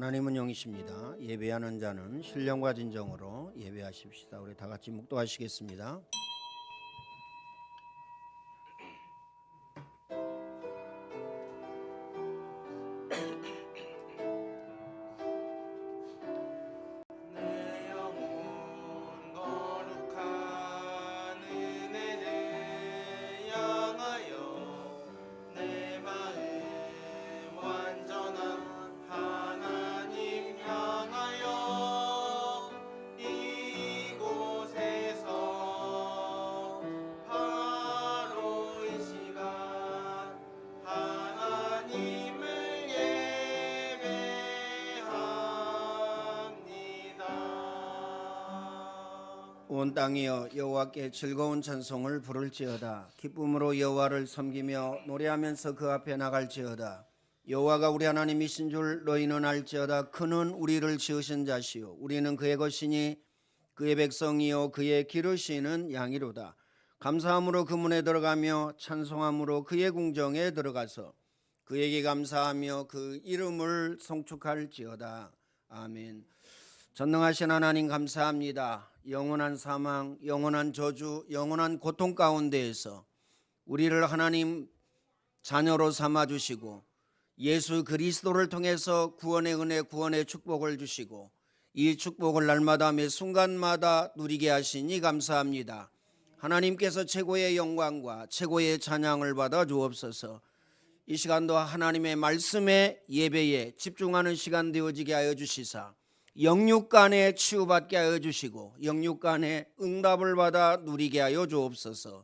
하나님은 영이십니다. 예배하는 자는 신령과 진정으로 예배하십시다. 우리 다 같이 묵도하시겠습니다. 온 땅이여 여호와께 즐거운 찬송을 부를지어다. 기쁨으로 여호와를 섬기며 노래하면서 그 앞에 나갈지어다. 여호와가 우리 하나님이신 줄 너희는 알지어다. 그는 우리를 지으신 자시요 우리는 그의 것이니 그의 백성이요 그의 기르시는 양이로다. 감사함으로 그 문에 들어가며 찬송함으로 그의 궁정에 들어가서 그에게 감사하며 그 이름을 송축할지어다. 아멘. 전능하신 하나님 감사합니다. 영원한 사망, 영원한 저주, 영원한 고통 가운데에서 우리를 하나님 자녀로 삼아주시고 예수 그리스도를 통해서 구원의 은혜, 구원의 축복을 주시고 이 축복을 날마다 매 순간마다 누리게 하시니 감사합니다. 하나님께서 최고의 영광과 최고의 찬양을 받아 주옵소서. 이 시간도 하나님의 말씀에 예배에 집중하는 시간 되어지게 하여 주시사 영육간에 치유받게 하여 주시고 영육간에 응답을 받아 누리게 하여 주옵소서.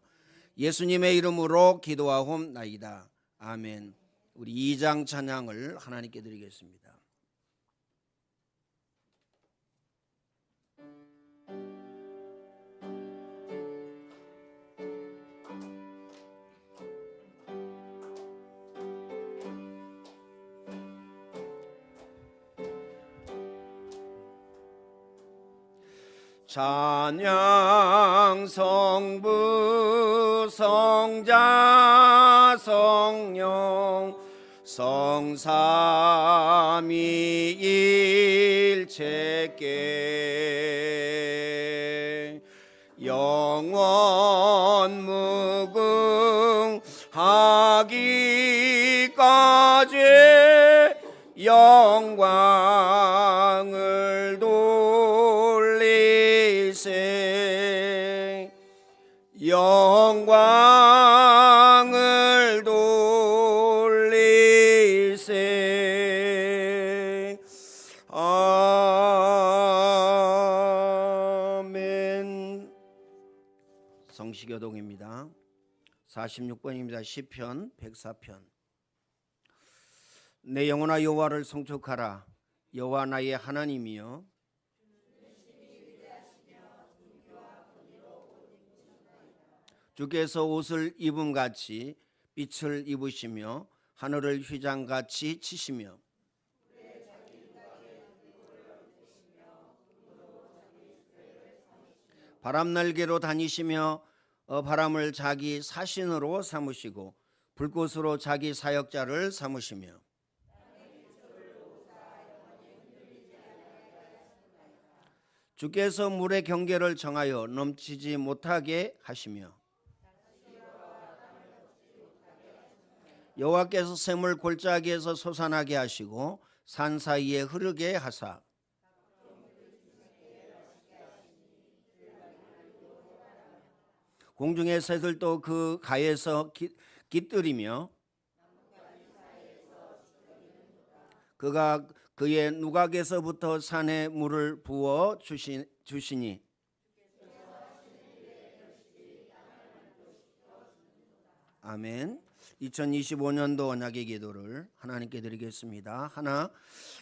예수님의 이름으로 기도하옵나이다. 아멘. 우리 2장 찬양을 하나님께 드리겠습니다. 찬양 성부 성자 성령 성삼위일체께 영원 무궁하기까지 영광을 영광을 돌리세. 아멘. 성시교동입니다. 46번입니다. 시편 104편. 내 영혼아 여호와를 송축하라. 여호와 나의 하나님이여 주께서 옷을 입음같이 빛을 입으시며 하늘을 휘장같이 치시며 바람날개로 다니시며 바람을 자기 사신으로 삼으시고 불꽃으로 자기 사역자를 삼으시며 주께서 물의 경계를 정하여 넘치지 못하게 하시며 여호와께서 샘을 골짜기에서 솟아나게 하시고 산 사이에 흐르게 하사 공중의 새들도 그 가에서 깃들이며 그가 그의 누각에서부터 산에 물을 부어 주시니 아멘. 2025년도 언약의 기도를 하나님께 드리겠습니다. 하나,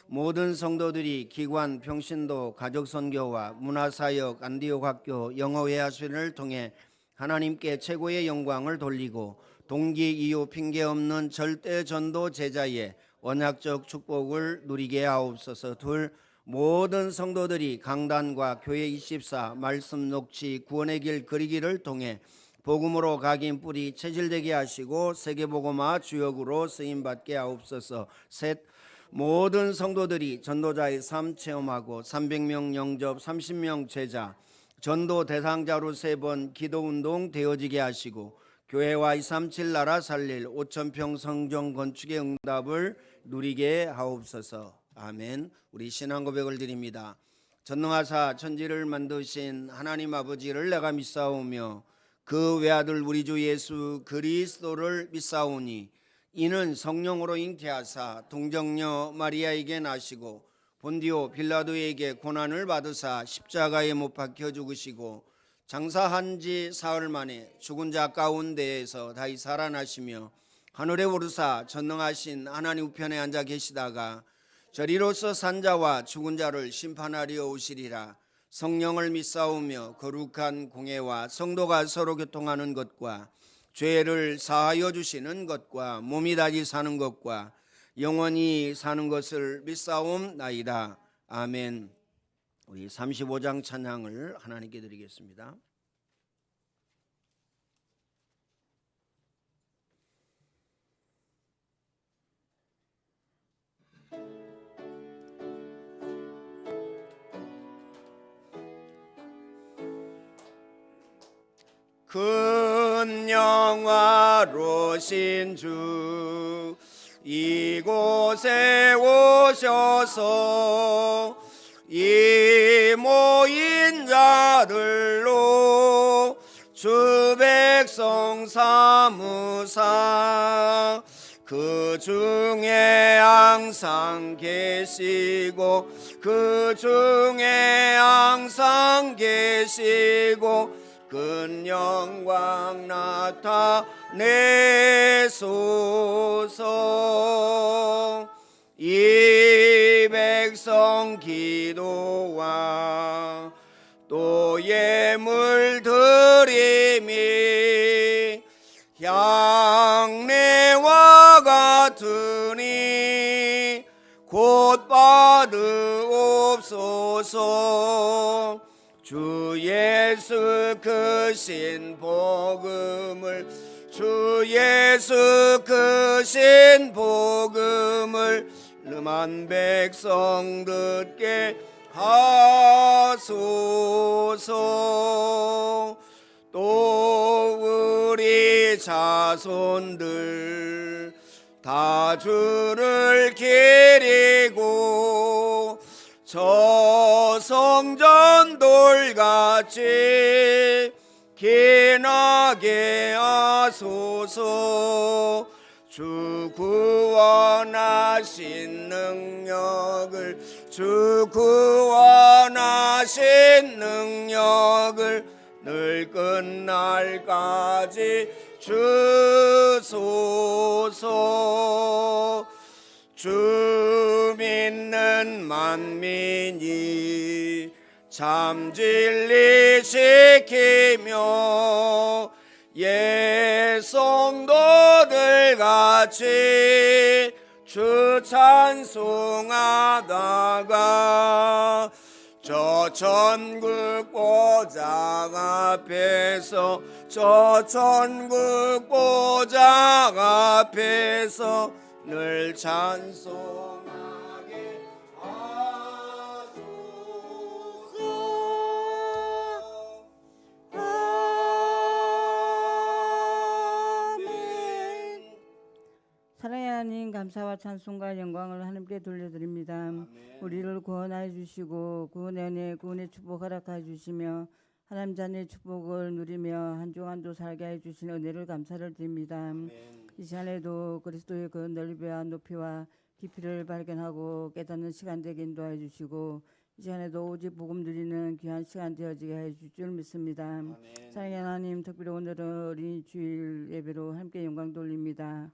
모든 성도들이 기관, 평신도, 가족선교와 문화사역, 안디옥 학교, 영어회화수련을 통해 하나님께 최고의 영광을 돌리고 동기, 이유, 핑계 없는 절대 전도 제자의 언약적 축복을 누리게 하옵소서. 둘, 모든 성도들이 강단과 교회 24, 말씀 녹취, 구원의 길 그리기를 통해 복음으로 각인 뿌리 체질되게 하시고 세계복음화 주역으로 쓰임받게 하옵소서. 셋, 모든 성도들이 전도자의 삶 체험하고 300명 영접, 30명 제자, 전도 대상자로 3번 기도운동 되어지게 하시고 교회와 237 나라 살릴 5,000평 성전 건축의 응답을 누리게 하옵소서. 아멘. 우리 신앙 고백을 드립니다. 전능하사 천지를 만드신 하나님 아버지를 내가 믿사오며 그 외아들 우리 주 예수 그리스도를 믿사오니 이는 성령으로 잉태하사 동정녀 마리아에게 나시고 본디오 빌라도에게 고난을 받으사 십자가에 못 박혀 죽으시고 장사한 지 사흘 만에 죽은 자 가운데에서 다시 살아나시며 하늘에 오르사 전능하신 하나님 우편에 앉아 계시다가 저리로서 산 자와 죽은 자를 심판하려 오시리라. 성령을 믿사오며 거룩한 공예와 성도가 서로 교통하는 것과 죄를 사하여 주시는 것과 몸이 다시 사는 것과 영원히 사는 것을 믿사옵나이다. 아멘. 우리 35장 찬양을 하나님께 드리겠습니다. 큰 영화로신 주 이곳에 오셔서 이 모인 자들로 주 백성 삼으사 그 중에 항상 계시고 그 중에 항상 계시고 큰 영광 나타내소서. 이 백성 기도와 또 예물 드림이 향내와 같으니 곧 받으옵소서. 주 예수 크신 복음을 주 예수 크신 복음을 름한 백성 듣게 하소서. 또 우리 자손들 다 주를 기리고 저 성전 돌같이 기나게 하소서. 주 구원하신 능력을 주 구원하신 능력을 늘 끝날까지 주소서. 주 믿는 만민이 참 진리 지키며 예 성도들 같이 주 찬송하다가 저 천국 보좌 앞에서 저 천국 보좌 앞에서 늘 찬송하게 하소서. 아멘. 사랑의 하나님, 감사와 찬송과 영광을 하나님께 돌려드립니다. 아멘. 우리를 구원하여 주시고 구원의 은혜, 구원의 축복 허락하여 주시며 하나님 자녀의 축복을 누리며 한 주 한 주 살게 해 주신 은혜를 감사를 드립니다. 아멘. 이 시간에도 그리스도의 그 넓이와 높이와 깊이를 발견하고 깨닫는 시간 되게 인도하여 주시고 이 시간에도 오직 복음 누리는 귀한 시간 되어지게 해 줄 줄 믿습니다. 아멘. 사랑의 하나님, 특별히 오늘은 어린이 주일 예배로 함께 영광 돌립니다.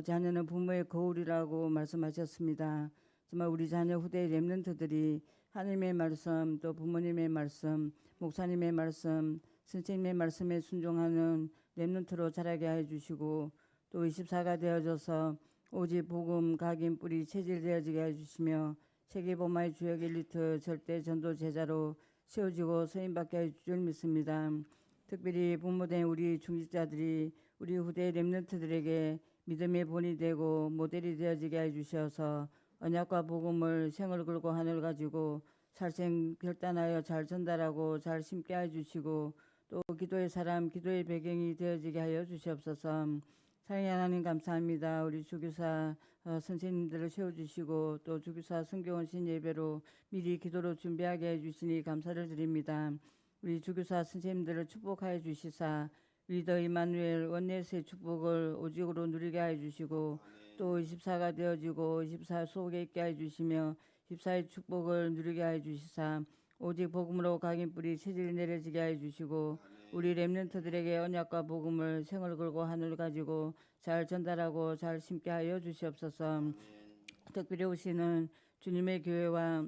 자녀는 부모의 거울이라고 말씀하셨습니다. 정말 우리 자녀 후대 렘넌트들이 하나님의 말씀, 또 부모님의 말씀, 목사님의 말씀, 선생님의 말씀에 순종하는 렘넌트로 자라게 해주시고 또 24가 되어져서 오직 복음 각인 뿌리 체질되어지게 해주시며 세계복음화의 주역 엘리트 절대 전도 제자로 세워지고 서임받게 해줄 줄 믿습니다. 특별히 부모된 우리 중직자들이 우리 후대 렘넌트들에게 믿음의 본이 되고 모델이 되어지게 해주셔서 언약과 복음을 생을 걸고 하늘 가지고 살생 결단하여 잘 전달하고 잘 심게 해주시고 또 기도의 사람, 기도의 배경이 되어지게 하여 주시옵소서. 사랑의 하나님 감사합니다. 우리 주교사 선생님들을 세워주시고 또 주교사 성교원신 예배로 미리 기도로 준비하게 해주시니 감사를 드립니다. 우리 주교사 선생님들을 축복하여 주시사 리더 이마누엘 원내스의 축복을 오직으로 누리게 해주시고 또 24가 되어지고 24 속에 있게 해주시며 24의 축복을 누리게 해주시사 오직 복음으로 각인 뿌리 체질이 내려지게 해주시고 우리 렘넌트들에게 언약과 복음을 생을 걸고 하늘 가지고 잘 전달하고 잘 심게 하여 주시옵소서. 특별히 오시는 주님의 교회와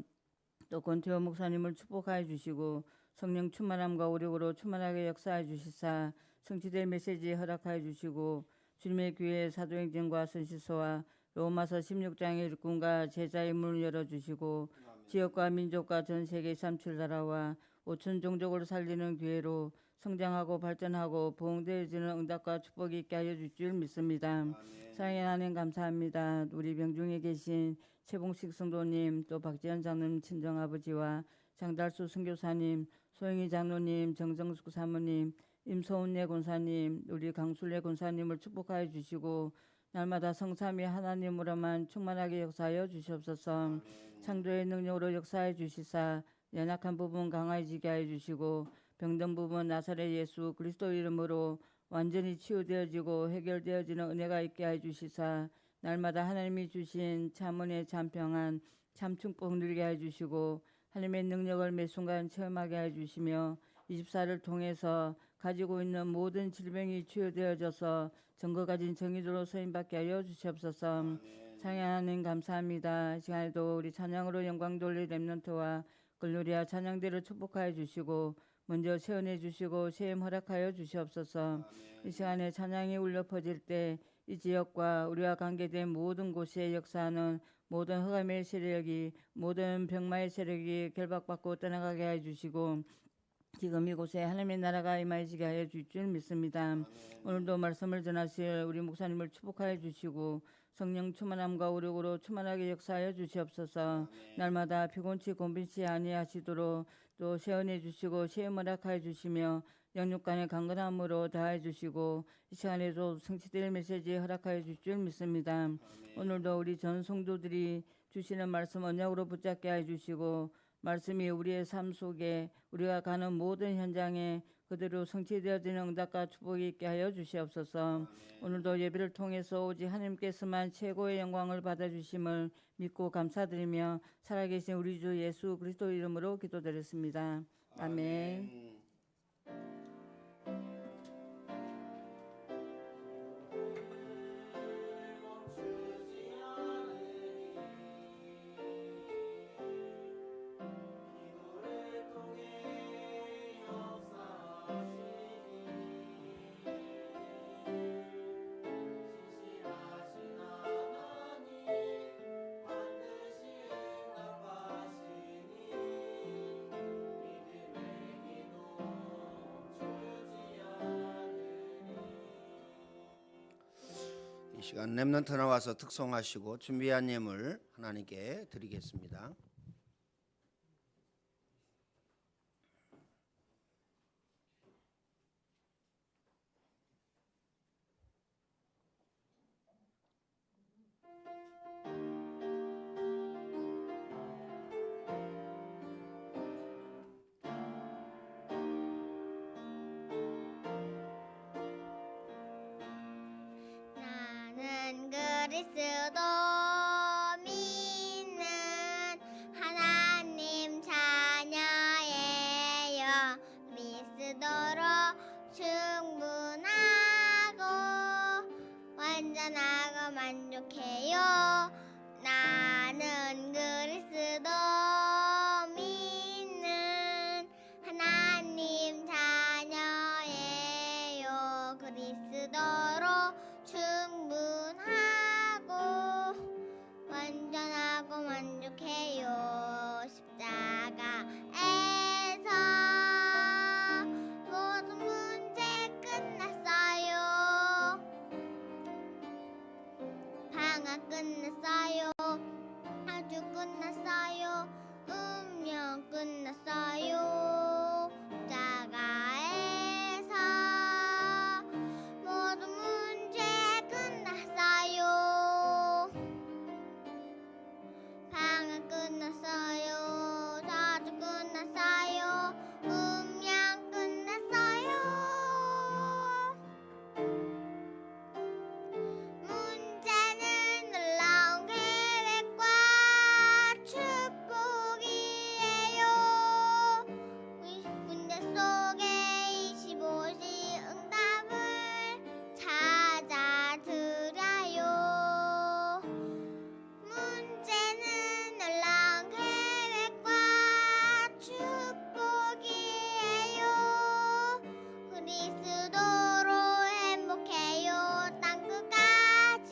또 권태호 목사님을 축복하여 주시고 성령 충만함과 오력으로 충만하게 역사해 주시사 성취될 메시지 허락하여 주시고 주님의 교회 사도행전과 선지서와 로마서 16장의 일꾼과 제자의 문을 열어주시고 지역과 민족과 전 세계 37 나라와 5천 종족을 살리는 교회로 성장하고 발전하고 부흥되어지는 응답과 축복이 있게 하여 줄 줄 믿습니다. 사랑의 하나님 감사합니다. 우리 병중에 계신 최봉식 성도님 또 박지현 장로님 친정아버지와 장달수 선교사님 소영희 장로님 정정숙 사모님 임소은예 권사님 우리 강술래 권사님을 축복하여 주시고 날마다 성삼위 하나님으로만 충만하게 역사하여 주시옵소서. 창조의 능력으로 역사해 주시사 연약한 부분 강해지게 하여 주시고 병든 부분 나사렛 예수 그리스도 이름으로 완전히 치유되어지고 해결되어지는 은혜가 있게 해 주시사 날마다 하나님이 주신 참은혜 참평안 참축복 누리게 해 주시고 하나님의 능력을 매 순간 체험하게 해 주시며 24를 통해서 가지고 있는 모든 질병이 치유되어져서 증거 가진 정의도로 소임받게 하여 주시옵소서. 사랑의 하나님 감사합니다. 이 시간에도 우리 찬양으로 영광 돌릴 렘넌트와 글로리아 찬양대를 축복하여 주시고 먼저 세원해 주시고 세임 허락하여 주시옵소서. 이 시간에 찬양이 울려 퍼질 때 이 지역과 우리와 관계된 모든 곳에 역사하는 모든 흑암의 세력이 모든 병마의 세력이 결박받고 떠나가게 해주시고 지금 이곳에 하나님의 나라가 임하시게 하여 줄 줄 믿습니다. 오늘도 말씀을 전하실 우리 목사님을 축복하여 주시고 성령 충만함과 오력으로 충만하게 역사하여 주시옵소서. 날마다 피곤치 곤빈치 아니하시도록 또 세원해 주시고 세움 허락하여 주시며 영육간의 강건함으로 다해 주시고 이 시간에도 성취될 메시지 허락하여 줄 줄 믿습니다. 오늘도 우리 전 성도들이 주시는 말씀 언약으로 붙잡게 해 주시고 말씀이 우리의 삶 속에 우리가 가는 모든 현장에 그대로 성취되어지는 응답과 축복이 있게 하여 주시옵소서. 오늘도 예배를 통해서 오직 하나님께서만 최고의 영광을 받아주심을 믿고 감사드리며 살아계신 우리 주 예수 그리스도 이름으로 기도드렸습니다. 아멘. 이 시간 렘넌트 나와서 특송하시고 준비한 예물 하나님께 드리겠습니다. 나는 그리스도 믿는 하나님 자녀예요. 믿으도록 충분하고 완전하고 만족해요. 나는 그리스도 믿는 하나님 자녀예요. 그리스도로 충분하고 완전하고 만족해요. 십자가에서 모든 문제 끝났어요. 방학 끝났어요. 완주 끝났어요. 음력 끝났어요. 자가에서 모든 문제 끝났어요. 방학 끝났어요. 자주 끝났어요. 음양 끝났어요. 문제는 놀라운 계획과 축복이에요. 문제 속에 25시 응답을 찾아드려요. 문제는 놀라운 계획과 축복이에요. 그리스도로 행복해요. 땅끝까지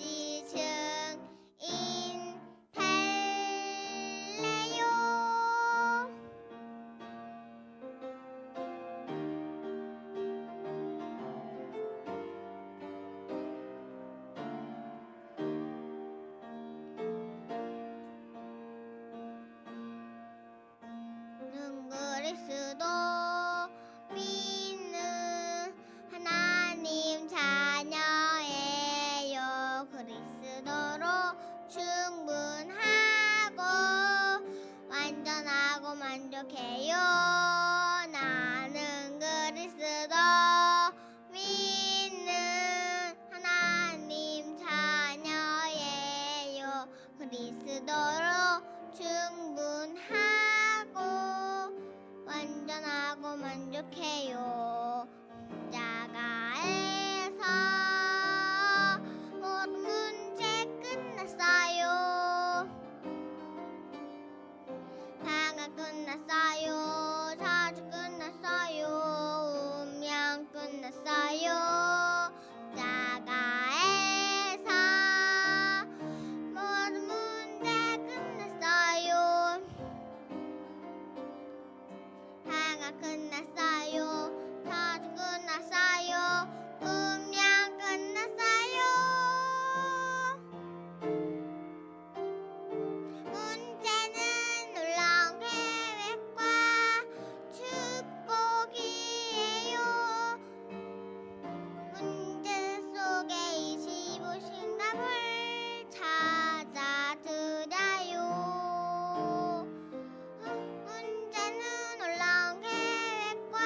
증인될래요. 그리스도 믿는 하나님 자녀예요. 그리스도로 충분하고 완전하고 만족해요. 나는 그리스도 믿는 하나님 자녀예요. 그리스도로 충분하고 완전하고 만족해요. 자가에서 모든 문제 끝났어요. 방학 끝났어요. 자주 끝났어요. 음양 끝났어요. 자가에서 모든 문제 끝났어요. 방학 끝났어요. 자주 끝났어요. 음양 끝났어요. 문제는 놀라운 계획과 축복이에요. 문제 속에 25신답을 찾아드려요. 문제는 놀라운 계획과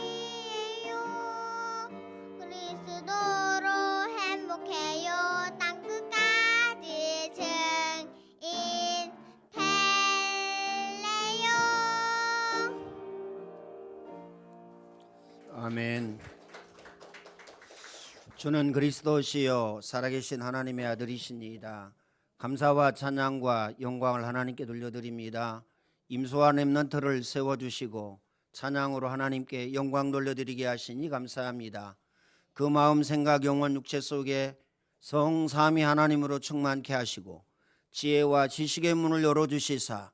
축복이에요. 그리스도로 행복해요. 땅끝까지 증인될래요. 아멘. 주는 그리스도시요 살아계신 하나님의 아들이시니이다. 감사와 찬양과 영광을 하나님께 돌려드립니다. 임소와 렘넌트를 세워주시고 찬양으로 하나님께 영광 돌려드리게 하시니 감사합니다. 그 마음 생각 영혼 육체 속에 성삼위 하나님으로 충만케 하시고 지혜와 지식의 문을 열어주시사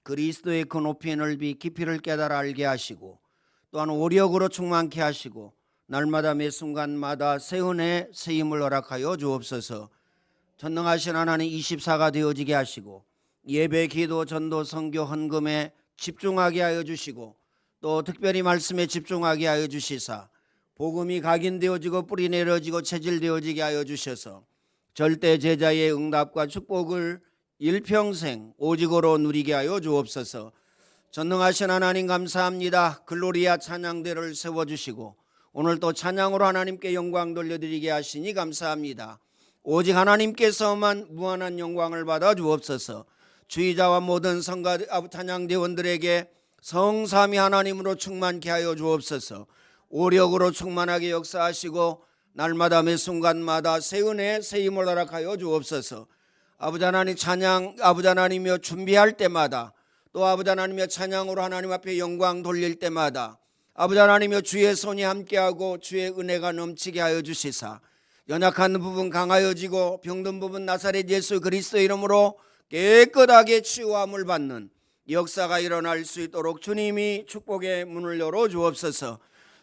그리스도의 그 높이 넓이 깊이를 깨달아 알게 하시고 또한 오력으로 충만케 하시고 날마다 매 순간마다 새 은혜 새 힘을 허락하여 주옵소서. 전능하신 하나님 24가 되어지게 하시고 예배 기도 전도 선교 헌금에 집중하게 하여 주시고 또 특별히 말씀에 집중하게 하여 주시사 복음이 각인되어지고 뿌리 내려지고 체질되어지게 하여 주셔서 절대 제자의 응답과 축복을 일평생 오직으로 누리게 하여 주옵소서. 전능하신 하나님 감사합니다. 글로리아 찬양대를 세워주시고 오늘 또 찬양으로 하나님께 영광 돌려드리게 하시니 감사합니다. 오직 하나님께서만 무한한 영광을 받아 주옵소서. 주의자와 모든 성가 찬양대원들에게 성삼위 하나님으로 충만케 하여 주옵소서. 오력으로 충만하게 역사하시고 날마다 매 순간마다 새 은혜 새 힘을 허락하여 주옵소서. 아버지 하나님 찬양 아버지 하나님이여 준비할 때마다 또 아버지 하나님이여 찬양으로 하나님 앞에 영광 돌릴 때마다 아버지 하나님이여 주의 손이 함께하고 주의 은혜가 넘치게 하여 주시사 연약한 부분 강하여지고 병든 부분 나사렛 예수 그리스도 이름으로 깨끗하게 치유함을 받는 역사가 일어날 수 있도록 주님이 축복의 문을 열어 주옵소서.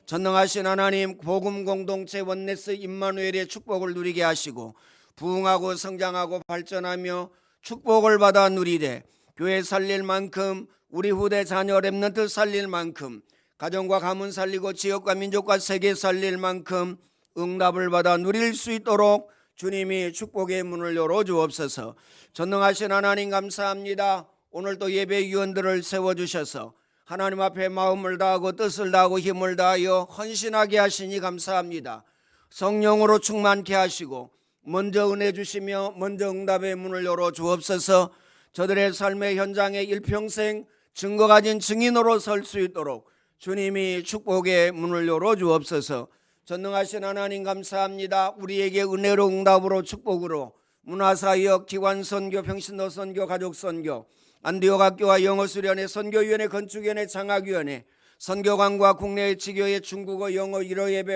전능하신 하나님 복음 공동체 원네스 임마누엘의 축복을 누리게 하시고 부흥하고 성장하고 발전하며 축복을 받아 누리되 교회 살릴 만큼 우리 후대 자녀 렘넌트 살릴 만큼 가정과 가문 살리고 지역과 민족과 세계 살릴 만큼 응답을 받아 누릴 수 있도록 주님이 축복의 문을 열어주옵소서. 전능하신 하나님 감사합니다. 오늘도 예배위원들을 세워주셔서 하나님 앞에 마음을 다하고 뜻을 다하고 힘을 다하여 헌신하게 하시니 감사합니다. 성령으로 충만케 하시고 먼저 은혜 주시며 먼저 응답의 문을 열어주옵소서. 저들의 삶의 현장에 일평생 증거 가진 증인으로 설 수 있도록 주님이 축복의 문을 열어주옵소서. 전능하신 하나님 감사합니다. 우리에게 은혜로 응답으로 축복으로 문화사역, 기관선교, 평신도선교, 가족선교, 안디옥 학교와 영어수련회, 선교위원회, 건축위원회, 장학위원회, 선교관과 국내외 지교회, 중국어, 영어, 일어예배,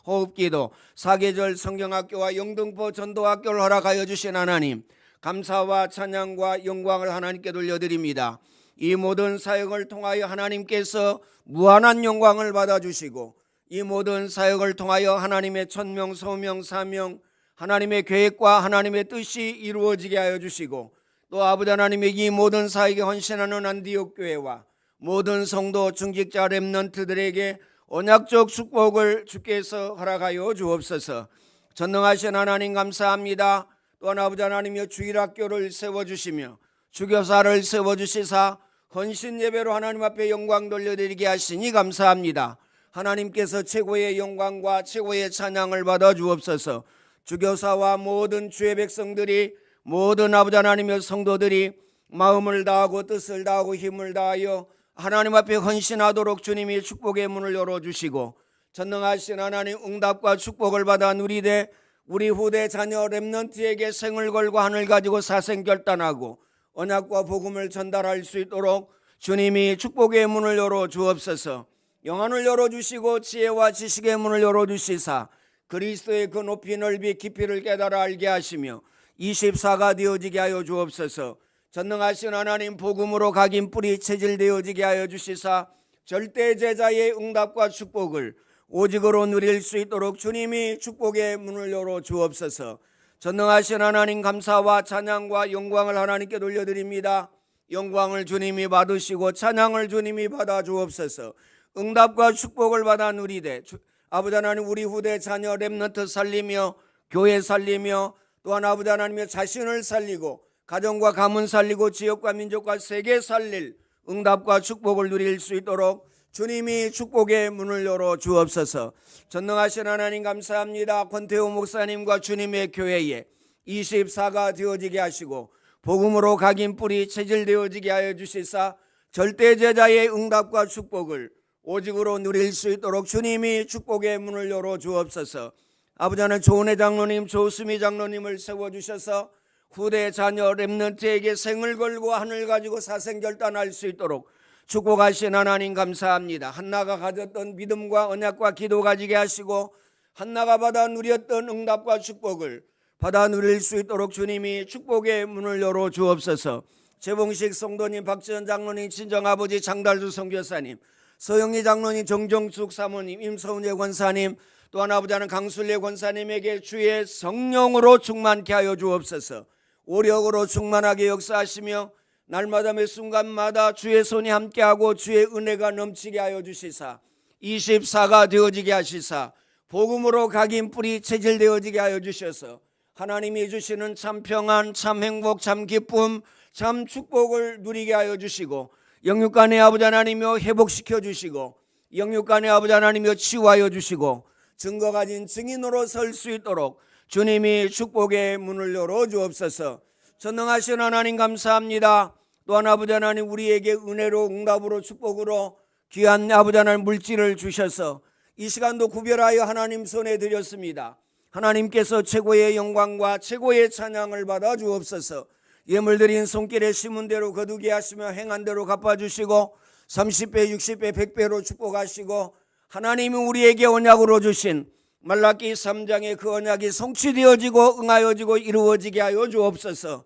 호흡기도, 사계절 성경학교와 영등포 전도학교를 허락하여 주신 하나님, 감사와 찬양과 영광을 하나님께 돌려드립니다. 이 모든 사역을 통하여 하나님께서 무한한 영광을 받아주시고 이 모든 사역을 통하여 하나님의 천명, 소명, 사명, 하나님의 계획과 하나님의 뜻이 이루어지게 하여 주시고 또 아버지 하나님의 이 모든 사역에 헌신하는 안디옥 교회와 모든 성도 중직자 렘넌트들에게 언약적 축복을 주께서 허락하여 주옵소서. 전능하신 하나님 감사합니다. 또한 아버지 하나님의 주일학교를 세워주시며 주교사를 세워주시사 헌신 예배로 하나님 앞에 영광 돌려드리게 하시니 감사합니다. 하나님께서 최고의 영광과 최고의 찬양을 받아 주옵소서. 주교사와 모든 주의 백성들이 모든 아버지 하나님의 성도들이 마음을 다하고 뜻을 다하고 힘을 다하여 하나님 앞에 헌신하도록 주님이 축복의 문을 열어주시고 전능하신 하나님 응답과 축복을 받아 누리되 우리 후대 자녀 렘넌트에게 생을 걸고 하늘 가지고 사생 결단하고 언약과 복음을 전달할 수 있도록 주님이 축복의 문을 열어주옵소서. 영안을 열어주시고 지혜와 지식의 문을 열어주시사 그리스도의 그 높이 넓이 깊이를 깨달아 알게 하시며 24가 되어지게 하여 주옵소서. 전능하신 하나님 복음으로 각인 뿌리 체질되어지게 하여 주시사 절대 제자의 응답과 축복을 오직으로 누릴 수 있도록 주님이 축복의 문을 열어 주옵소서. 전능하신 하나님 감사와 찬양과 영광을 하나님께 돌려드립니다. 영광을 주님이 받으시고 찬양을 주님이 받아 주옵소서. 응답과 축복을 받아 누리되 아버지 하나님 우리 후대 자녀 렘넌트 살리며 교회 살리며 또한 아버지 하나님의 자신을 살리고 가정과 가문 살리고 지역과 민족과 세계 살릴 응답과 축복을 누릴 수 있도록 주님이 축복의 문을 열어 주옵소서. 전능하신 하나님 감사합니다. 권태호 목사님과 주님의 교회에 24가 되어지게 하시고 복음으로 각인 뿌리 체질되어지게 하여 주시사 절대 제자의 응답과 축복을 오직으로 누릴 수 있도록 주님이 축복의 문을 열어 주옵소서. 아버지 하나님 조은혜 장로님, 조수미 장로님을 세워주셔서 후대 자녀 렘넌트에게 생을 걸고 하늘 가지고 사생 결단할 수 있도록 축복하신 하나님 감사합니다. 한나가 가졌던 믿음과 언약과 기도 가지게 하시고 한나가 받아 누렸던 응답과 축복을 받아 누릴 수 있도록 주님이 축복의 문을 열어 주옵소서. 재봉식 성도님, 박지원 장로님, 친정아버지 장달수 선교사님, 서영희 장로님, 정정숙 사모님, 임서훈예 권사님, 또한 아버지 하나님 강순례 권사님에게 주의 성령으로 충만케 하여 주옵소서. 오력으로 충만하게 역사하시며 날마다 매 순간마다 주의 손이 함께하고 주의 은혜가 넘치게 하여 주시사 24가 되어지게 하시사 복음으로 각인 뿌리 체질되어지게 하여 주셔서 하나님이 주시는 참 평안, 참 행복, 참 기쁨, 참 축복을 누리게 하여 주시고 영육간의 아버지 하나님이여 회복시켜 주시고 영육간의 아버지 하나님이여 치유하여 주시고 증거 가진 증인으로 설 수 있도록 주님이 축복의 문을 열어 주옵소서. 전능하신 하나님 감사합니다. 또한 아버지 하나님 우리에게 은혜로 응답으로 축복으로 귀한 아버지 하나님 물질을 주셔서 이 시간도 구별하여 하나님 손에 드렸습니다. 하나님께서 최고의 영광과 최고의 찬양을 받아 주옵소서. 예물 드린 손길에 심은 대로 거두게 하시며 행한 대로 갚아주시고 30배 60배 100배로 축복하시고 하나님이 우리에게 언약으로 주신 말라기 3장의 그 언약이 성취되어지고 응하여지고 이루어지게 하여 주옵소서.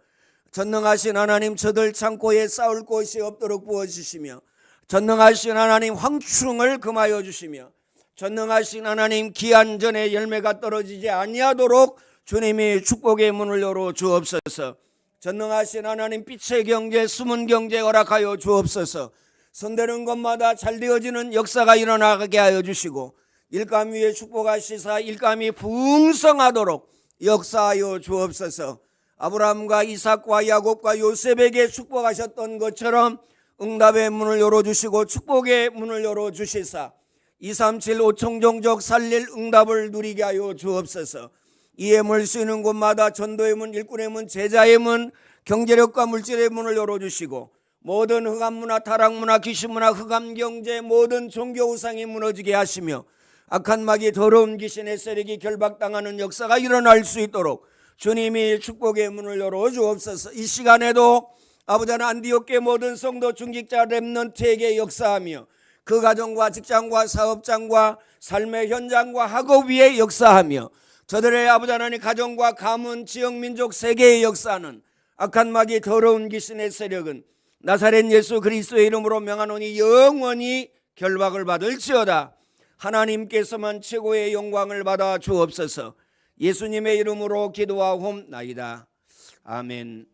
전능하신 하나님 저들 창고에 쌓을 곳이 없도록 부어주시며 전능하신 하나님 황충을 금하여 주시며 전능하신 하나님 기한 전에 열매가 떨어지지 아니하도록 주님이 축복의 문을 열어 주옵소서. 전능하신 하나님 빛의 경제, 숨은 경제 허락하여 주옵소서. 손대는 것마다 잘 되어지는 역사가 일어나게 하여 주시고 일감 위에 축복하시사 일감이 풍성하도록 역사하여 주옵소서. 아브라함과 이삭과 야곱과 요셉에게 축복하셨던 것처럼 응답의 문을 열어주시고 축복의 문을 열어주시사 237 5청종족 살릴 응답을 누리게 하여 주옵소서. 이에 물 쓰는 곳마다 전도의 문, 일꾼의 문, 제자의 문, 경제력과 물질의 문을 열어주시고 모든 흑암문화, 타락문화, 귀신문화, 흑암경제 모든 종교우상이 무너지게 하시며 악한 마귀 더러운 귀신의 세력이 결박당하는 역사가 일어날 수 있도록 주님이 축복의 문을 열어주옵소서. 이 시간에도 아버지 하나님 안디옥교회 모든 성도 중직자 렘넌트에게 역사하며 그 가정과 직장과 사업장과 삶의 현장과 학업 위에 역사하며 저들의 아버지 하나님 가정과 가문, 지역, 민족, 세계에 역사하는 악한 마귀 더러운 귀신의 세력은 나사렛 예수 그리스도의 이름으로 명하노니 영원히 결박을 받을지어다. 하나님께서만 최고의 영광을 받아 주옵소서. 예수님의 이름으로 기도하옵나이다. 아멘.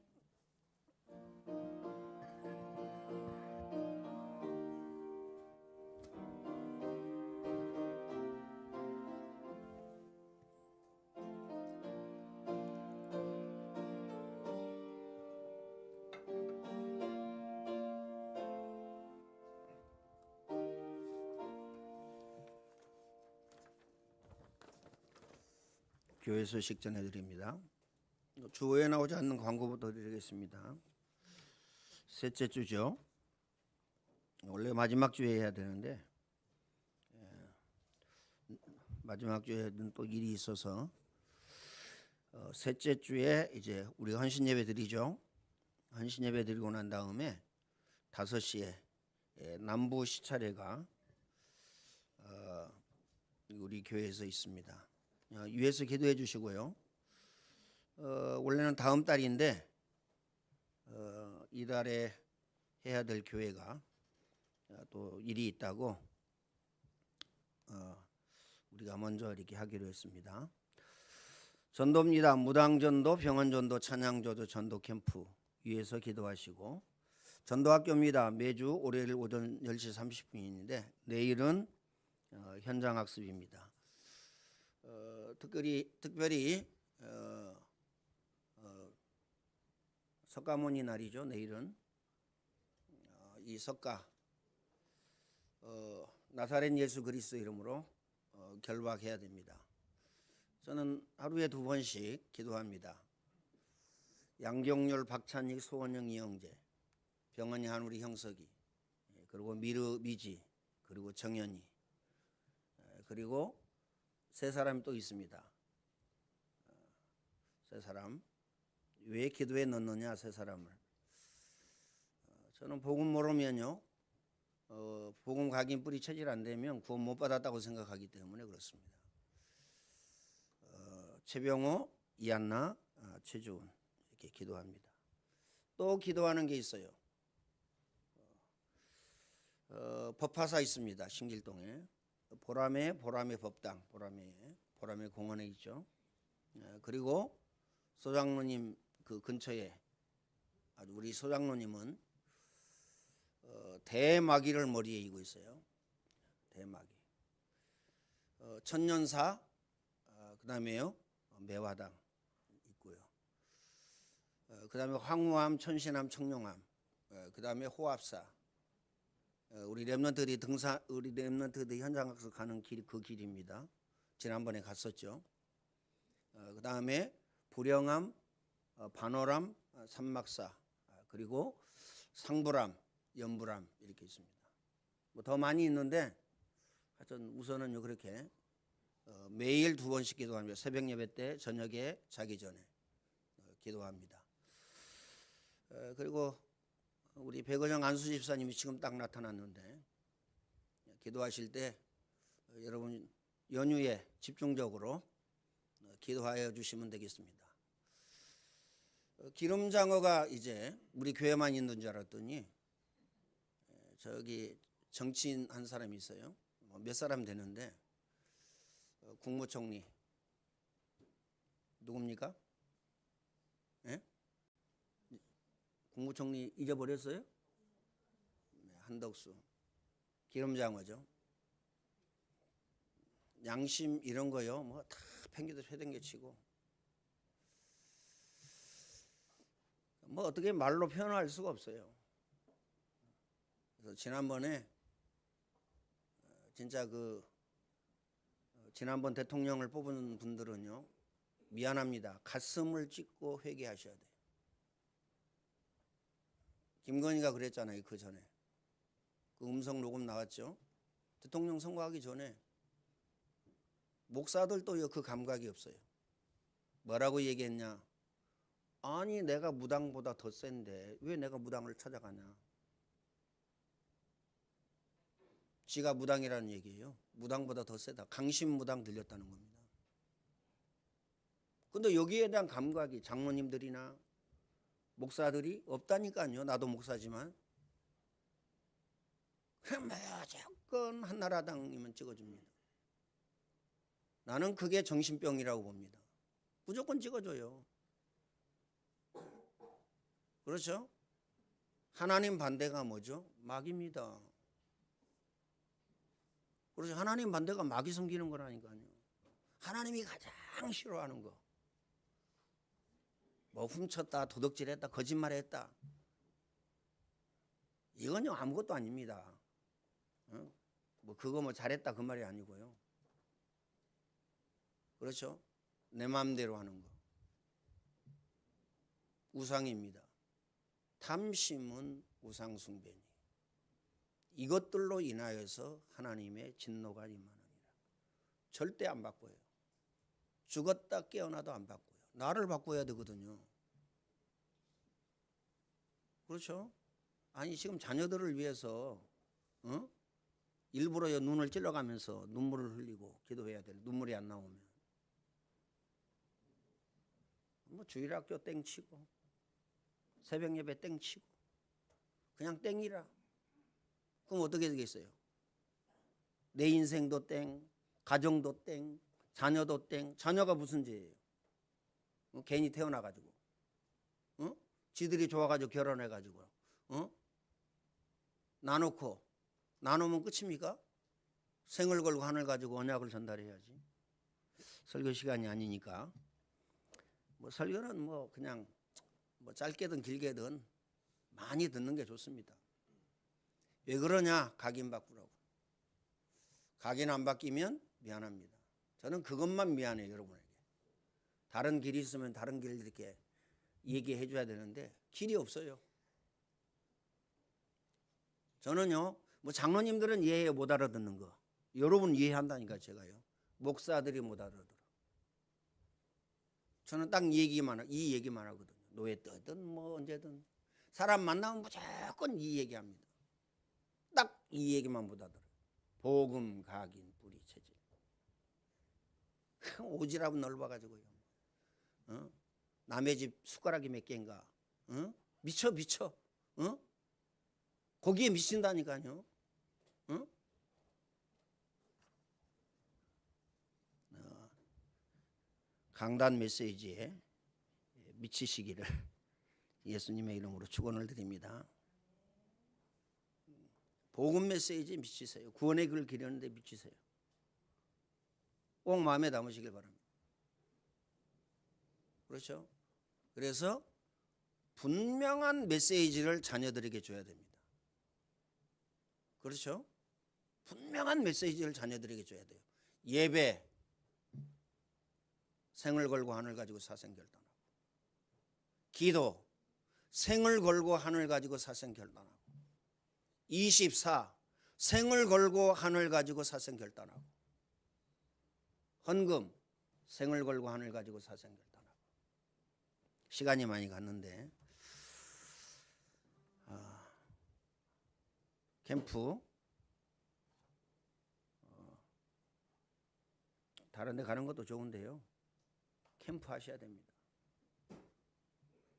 교회 소식 전해드립니다. 주호에 나오지 않는 광고부터 드리겠습니다. 셋째 주죠. 원래 마지막 주에 해야 되는데 마지막 주에는 또 일이 있어서 셋째 주에 이제 우리 헌신 예배 드리죠. 헌신 예배 드리고 난 다음에 5시에 남부 시차례가 우리 교회에서 있습니다. 위에서 기도해 주시고요. 원래는 다음 달인데 이달에 해야 될 교회가 또 일이 있다고 우리가 먼저 이렇게 하기로 했습니다. 전도입니다. 무당전도, 병원전도, 찬양조도, 전도 캠프 위에서 기도하시고 전도학교입니다. 매주 월요일 오전 10시 30분인데 내일은 현장학습입니다. 특별히 석가모니 날이죠. 내일은 이 석가 나사렛 예수 그리스도 이름으로 결박해야 됩니다. 저는 하루에 2번씩 기도합니다. 양경률, 박찬익, 소원영, 이영재, 병원이 한우리, 형석이, 그리고 미르, 미지, 그리고 정연이, 그리고 3사람이 또 있습니다. 3사람. 왜 기도에 넣느냐 3사람을. 저는 복음 모르면요, 복음 각인 뿌리 체질 안 되면 구원 못 받았다고 생각하기 때문에 그렇습니다. 최병호, 이한나, 최주은 이렇게 기도합니다. 또 기도하는 게 있어요. 법화사 있습니다. 신길동에. 보람의 법당, 보람의 공원에 있죠. 그리고 소장로님 그 근처에 우리 소장로님은 대마귀를 머리에 이고 있어요. 대마귀. 천년사, 그다음에요 매화당 있고요. 그다음에 황후암, 천신암, 청룡암, 그다음에 호합사. 우리 렘넌트들이 현장학습 가는 길, 그 길입니다. 지난번에 갔었죠. 그다음에 불영암, 반월암, 산막사, 그리고 상불암, 연불암 이렇게 있습니다. 뭐 더 많이 있는데 하여튼 우선은요 그렇게 매일 2번씩 기도합니다. 새벽 예배 때, 저녁에 자기 전에 기도합니다. 그리고 우리 백은영 안수 집사님이 지금 딱 나타났는데 기도하실 때 여러분 연휴에 집중적으로 기도하여 주시면 되겠습니다. 기름장어가 이제 우리 교회만 있는 줄 알았더니 저기 정치인 한 사람이 있어요. 몇 사람 되는데 국무총리 누굽니까? 예? 국무총리 잊어버렸어요? 네, 한덕수. 기름장어죠. 양심 이런 거요. 뭐 다 회댕겨치고. 뭐 어떻게 말로 표현할 수가 없어요. 그래서 지난번에 진짜 지난번 대통령을 뽑은 분들은요, 미안합니다. 가슴을 찢고 회개하셔야 돼요. 김건희가 그랬잖아요. 그 전에 그 음성 녹음 나왔죠. 대통령 선거하기 전에 목사들도요 그 감각이 없어요. 뭐라고 얘기했냐? 아니 내가 무당보다 더 센데 왜 내가 무당을 찾아가냐? 지가 무당이라는 얘기예요. 무당보다 더 세다. 강신무당 들렸다는 겁니다. 근데 여기에 대한 감각이 장로님들이나 목사들이 없다니까요. 나도 목사지만. 그냥 무조건 한나라당이면 찍어줍니다. 나는 그게 정신병이라고 봅니다. 무조건 찍어줘요. 그렇죠? 하나님 반대가 뭐죠? 마귀입니다. 그래서 하나님 반대가 마귀 섬기는 거라니까요. 하나님이 가장 싫어하는 거. 뭐 훔쳤다, 도둑질했다, 거짓말했다. 이건요 아무것도 아닙니다. 그거 잘했다 그 말이 아니고요. 그렇죠? 내 마음대로 하는 거. 우상입니다. 탐심은 우상 숭배니. 이것들로 인하여서 하나님의 진노가 임하느니라. 절대 안 바꿔요. 죽었다 깨어나도 안 바꿔요. 나를 바꿔야 되거든요. 그렇죠? 아니 지금 자녀들을 위해서 일부러 눈을 찔러가면서 눈물을 흘리고 기도해야 돼. 눈물이 안 나오면 뭐 주일학교 땡치고 새벽 예배 땡치고 그냥 땡이라. 그럼 어떻게 되겠어요? 내 인생도 땡, 가정도 땡, 자녀도 땡. 자녀가 무슨 죄예요? 괜히 태어나가지고, 지들이 좋아가지고 결혼해가지고, 나누면 끝입니까? 생을 걸고 하늘 가지고 언약을 전달해야지. 설교 시간이 아니니까. 설교는 그냥 짧게든 길게든 많이 듣는 게 좋습니다. 왜 그러냐? 각인 바꾸라고. 각인 안 바뀌면 미안합니다. 저는 그것만 미안해요, 여러분에게. 다른 길이 있으면 다른 길 이렇게 얘기해 줘야 되는데 길이 없어요. 저는요, 장로님들은 이해해 못 알아듣는 거. 여러분 이해한다니까 제가요. 목사들이 못 알아들어. 저는 딱 이 얘기만 하거든요. 노예 뜨든 언제든 사람 만나면 무조건 이 얘기합니다. 딱 이 얘기만 못 알아들어요. 복음, 각인, 뿌리, 체질. 오지랖 넓어가지고요. 남의 집 숟가락이 몇 개인가? 미쳐. 거기에 미친다니까요. 강단 메시지에 미치시기를 예수님의 이름으로 축원을 드립니다. 복음 메시지에 미치세요. 구원의 길을 기르는데 미치세요. 꼭 마음에 담으시길 바랍니다. 그렇죠? 그래서 분명한 메시지를 자녀들에게 줘야 됩니다. 그렇죠? 분명한 메시지를 자녀들에게 줘야 돼요. 예배, 생을 걸고 하늘 가지고 사생 결단하고, 기도, 생을 걸고 하늘 가지고 사생 결단하고, 24, 생을 걸고 하늘 가지고 사생 결단하고, 헌금, 생을 걸고 하늘 가지고 사생 결단하고. 시간이 많이 갔는데 캠프 다른 데 가는 것도 좋은데요. 캠프 하셔야 됩니다.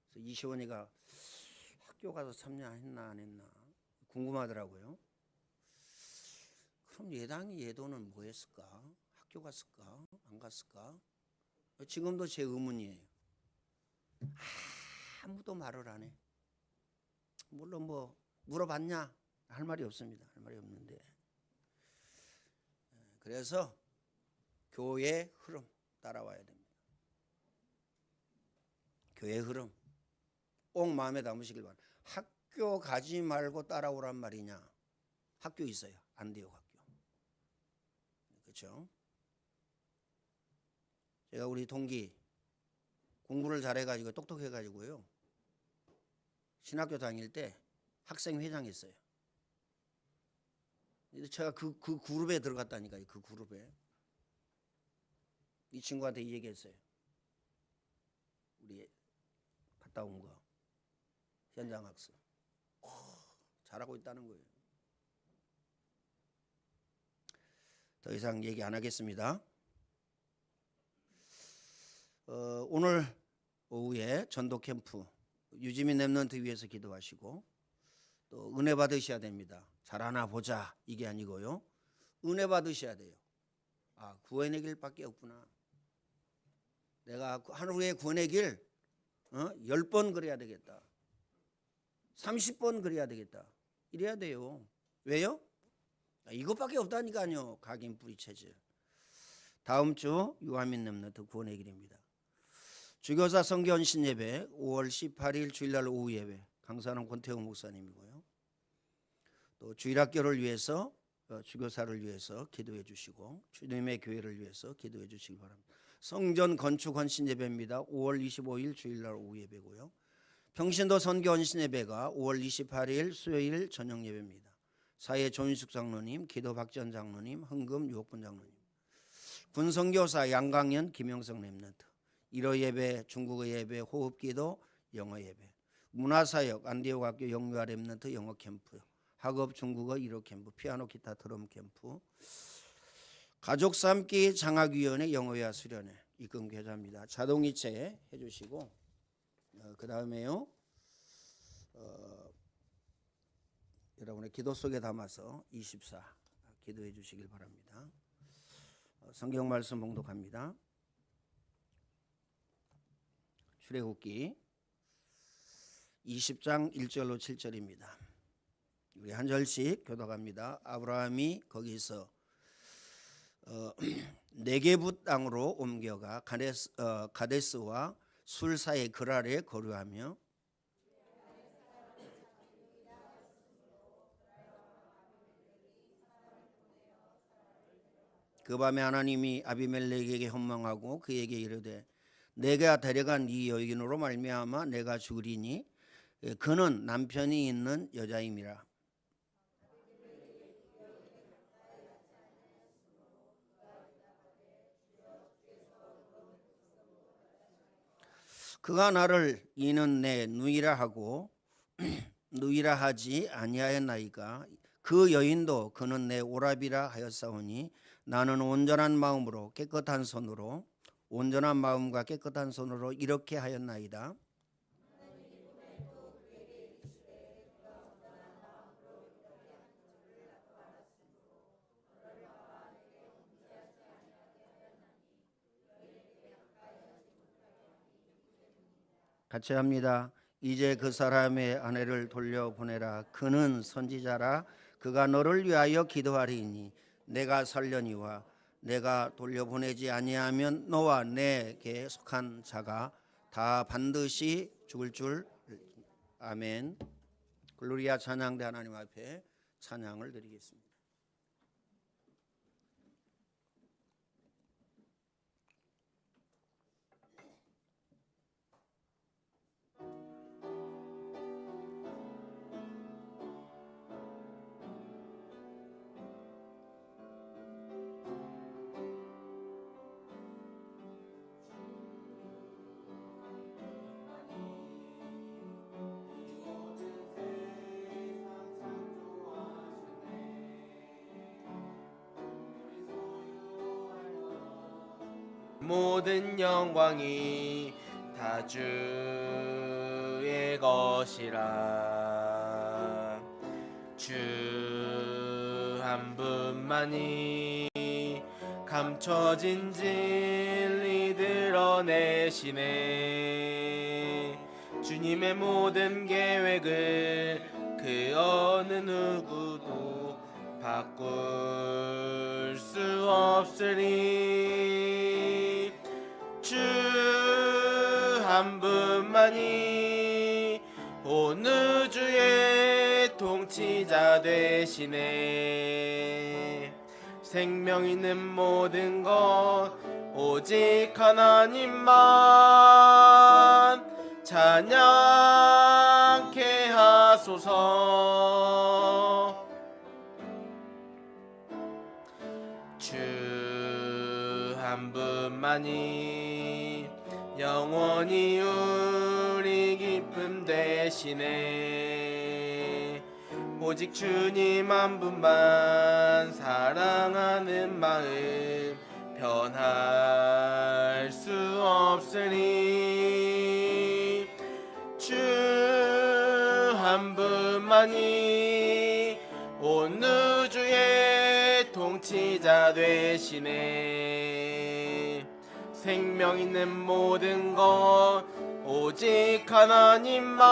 그래서 이시원이가 학교 가서 참여했나 안 했나 궁금하더라고요. 그럼 예당이 예도는 뭐 했을까? 학교 갔을까? 안 갔을까? 지금도 제 의문이에요. 아무도 말을 안 해. 물론 뭐 물어봤냐? 할 말이 없습니다. 할 말이 없는데. 그래서 교회의 흐름 따라와야 됩니다. 교회의 흐름 꼭 마음에 담으시길 바랍니다. 학교 가지 말고 따라오란 말이냐? 학교 있어요. 안 돼요, 학교. 그렇죠? 제가 우리 동기 공부를 잘해가지고 똑똑해가지고요. 신학교 다닐 때 학생회장 했어요. 제가 그 그룹에 들어갔다니까요. 그 그룹에. 이 친구한테 이 얘기했어요. 우리 갔다 온 거. 현장 학습. 잘하고 있다는 거예요. 더 이상 얘기 안 하겠습니다. 오늘 오후에 전도 캠프 유지민 랩런트 위해서 기도하시고 또 은혜 받으셔야 됩니다. 잘하나 보자 이게 아니고요. 은혜 받으셔야 돼요. 아, 구원의 길밖에 없구나. 내가 하루에 구원의 길 10번 그래야 되겠다. 30번 그래야 되겠다. 이래야 돼요. 왜요? 이것밖에 없다니까요. 각인 뿌리체질. 다음 주 유아민 랩런트 구원의 길입니다. 주교사 성견 신예배 5월 18일 주일날 오후 예배 강사는 권태호 목사님이고요. 또 주일학교를 위해서 주교사를 위해서 기도해 주시고 주님의 교회를 위해서 기도해 주시기 바랍니다. 성전 건축 헌신 예배입니다. 5월 25일 주일날 오후 예배고요. 평신도 선교 헌신 예배가 5월 28일 수요일 저녁 예배입니다. 사회 조인숙 장로님, 기도 박전 장로님, 흥금 유옥분 장로님. 군선교사 양강연 김영성 랩런트. 일어 예배, 중국어 예배, 호흡기도, 영어 예배. 문화사역 안디옥학교 영유아 랩런트 영어 캠프. 학업 중국어 1호 캠프, 피아노 기타 드럼 캠프. 가족 삶기 장학위원회 영어회화 수련회 입금 계좌입니다. 자동이체 해주시고 그 다음에요 여러분의 기도 속에 담아서 24 기도해 주시길 바랍니다. 성경 말씀 봉독합니다. 출애굽기 20장 1절로 7절입니다. 우리 한 절씩 교독합니다. 아브라함이 거기서 네게부 땅으로 옮겨가 가데스와 술 사이의 그랄에 거류하며 그 밤에 하나님이 아비멜렉에게 현망하고 그에게 이르되 내가 데려간 이 여인으로 말미암아 내가 죽으리니 그는 남편이 있는 여자임이라. 그가 나를 이는 내 누이라 하고 누이라 하지 아니하였나이까. 그 여인도 그는 내 오라비라 하였사오니 나는 온전한 마음으로 깨끗한 손으로 온전한 마음과 깨끗한 손으로 이렇게 하였나이다. 같이 합니다. 이제 그 사람의 아내를 돌려보내라. 그는 선지자라. 그가 너를 위하여 기도하리니 내가 살려니와 내가 돌려보내지 아니하면 너와 내게 속한 자가 다 반드시 죽을 줄. 아멘. 글로리아 찬양대 하나님 앞에 찬양을 드리겠습니다. 모든 영광이 다 주의 것이라. 주 한 분만이 감춰진 진리들어 이뤄내시네. 주님의 모든 계획을 그 어느 누구도 바꿀 수 없으리. 주 한 분만이 온 우주의 통치자 되시네. 생명 있는 모든 것 오직 하나님만 찬양케 하소서. 주 한 분만이 영원히 우리 기쁨 되시네. 오직 주님 한 분만 사랑하는 마음 변할 수 없으니. 주 한 분만이 온 우주의 통치자 되시네. 생명 있는 모든 것 오직 하나님만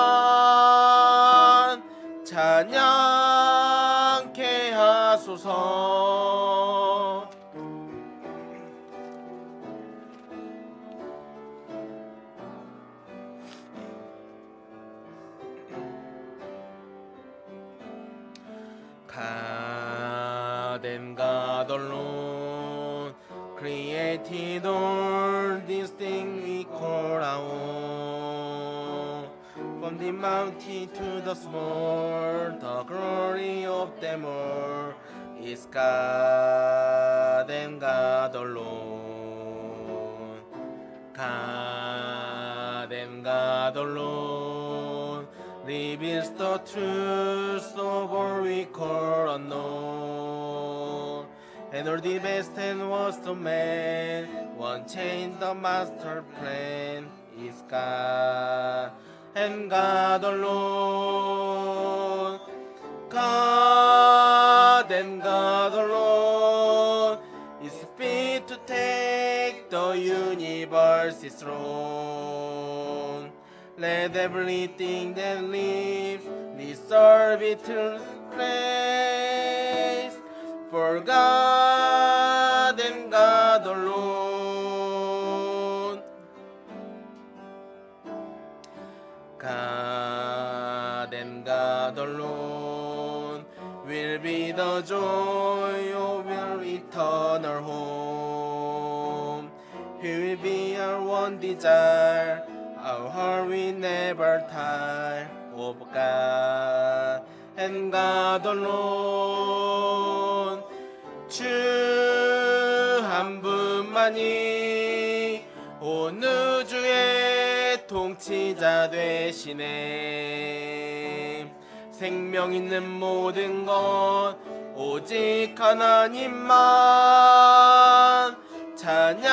찬양케 하소서. God and God alone created all these things we call our own. From the mountain to the small, the glory of them all is God and God alone. God and God alone reveals the truth of all we call unknown. And all the best and worst of man, one change the master plan is God and God alone. God and God alone is fit to take the universe's throne. Let everything that lives deserve eternal praise for God and God alone. God and God alone will be the joy of our eternal home. He will be our one desire, our heart will never tire of God and God alone. 주 한 분만이 온 우주의 통치자 되시네. 생명 있는 모든 것 오직 하나님만 찬양케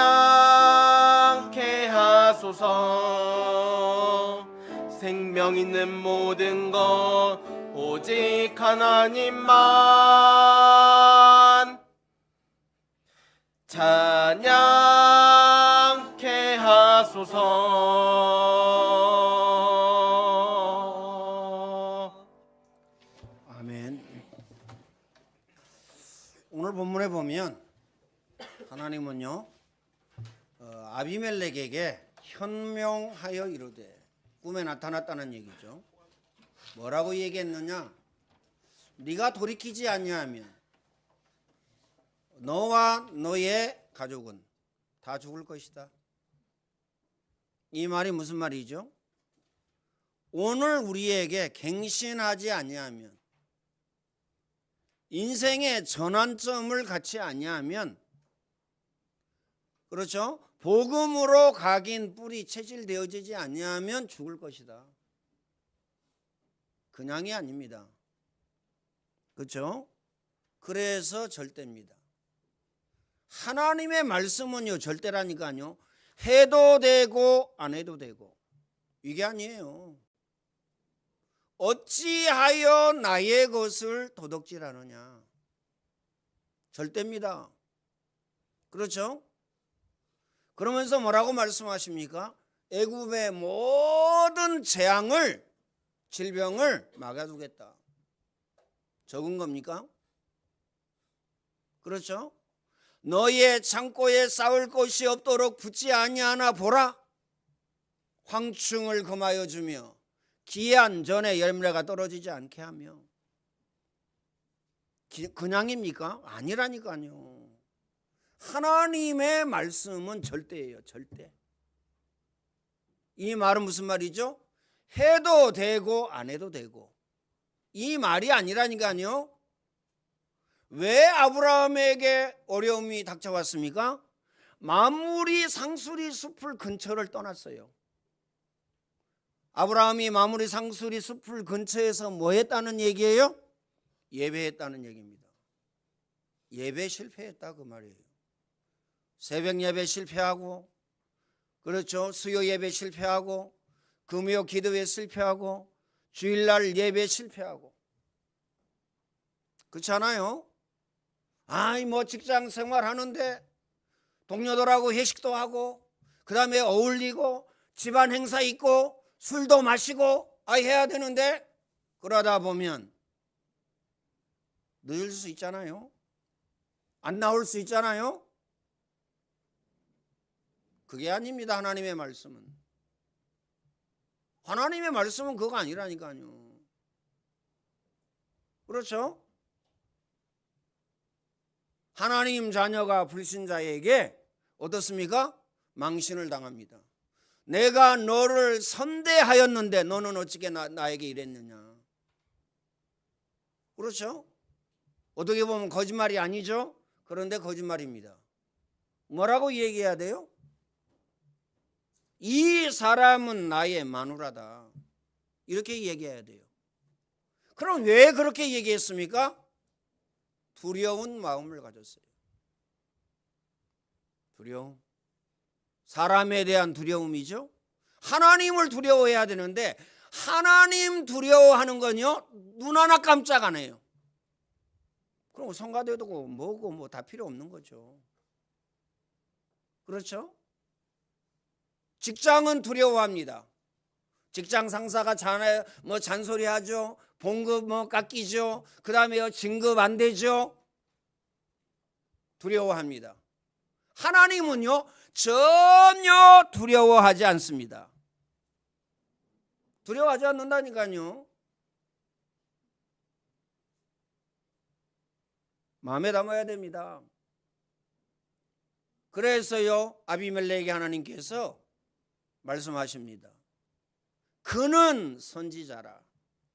하소서. 생명 있는 모든 것 오직 하나님만 찬양케 하소서. 아멘. 오늘 본문에 보면 하나님은요 아비멜렉에게 현명하여 이르되, 꿈에 나타났다는 얘기죠. 뭐라고 얘기했느냐? 네가 돌이키지 아니하면 너와 너의 가족은 다 죽을 것이다. 이 말이 무슨 말이죠? 오늘 우리에게 갱신하지 아니하면, 인생의 전환점을 갖지 아니하면, 그렇죠? 복음으로 각인 뿌리 체질되어지지 아니하면 죽을 것이다. 그냥이 아닙니다. 그렇죠? 그래서 절대입니다. 하나님의 말씀은요 절대라니까요. 해도 되고 안 해도 되고, 이게 아니에요. 어찌하여 나의 것을 도둑질하느냐, 절대입니다. 그렇죠? 그러면서 뭐라고 말씀하십니까? 애굽의 모든 재앙을, 질병을 막아두겠다. 적은 겁니까? 그렇죠? 너희의 창고에 쌓을 곳이 없도록 붙지 아니하나 보라. 황충을 금하여 주며 기한 전에 열매가 떨어지지 않게 하며. 그냥입니까? 아니라니까요. 하나님의 말씀은 절대예요. 절대. 이 말은 무슨 말이죠? 해도 되고 안 해도 되고. 이 말이 아니라니까요. 왜 아브라함에게 어려움이 닥쳐왔습니까? 마므리 상수리 숲을 근처를 떠났어요. 아브라함이 마므리 상수리 숲을 근처에서 뭐 했다는 얘기예요? 예배했다는 얘기입니다. 예배 실패했다 그 말이에요. 새벽 예배 실패하고, 그렇죠, 수요 예배 실패하고, 금요 기도회 실패하고, 주일날 예배 실패하고. 그렇잖아요. 아이 뭐 직장 생활하는데 동료들하고 회식도 하고, 그 다음에 어울리고, 집안 행사 있고, 술도 마시고 해야 되는데, 그러다 보면 늦을 수 있잖아요. 안 나올 수 있잖아요. 그게 아닙니다. 하나님의 말씀은. 하나님의 말씀은 그거 아니라니까요. 그렇죠? 하나님 자녀가 불신자에게 어떻습니까? 망신을 당합니다. 내가 너를 선대하였는데 너는 어찌게 나에게 이랬느냐. 그렇죠? 어떻게 보면 거짓말이 아니죠? 그런데 거짓말입니다. 뭐라고 얘기해야 돼요? 이 사람은 나의 마누라다. 이렇게 얘기해야 돼요. 그럼 왜 그렇게 얘기했습니까? 두려운 마음을 가졌어요. 두려움. 사람에 대한 두려움이죠. 하나님을 두려워해야 되는데 하나님 두려워하는 건요, 눈 하나 깜짝 안 해요. 그럼 성가대도 뭐고 뭐 다 필요 없는 거죠. 그렇죠? 직장은 두려워합니다. 직장 상사가 잔소리하죠. 봉급 깎이죠. 그 다음에 진급 안 되죠. 두려워합니다. 하나님은요 전혀 두려워하지 않습니다. 두려워하지 않는다니까요. 마음에 담아야 됩니다. 그래서요 아비멜렉에게 하나님께서 말씀하십니다. 그는 선지자라.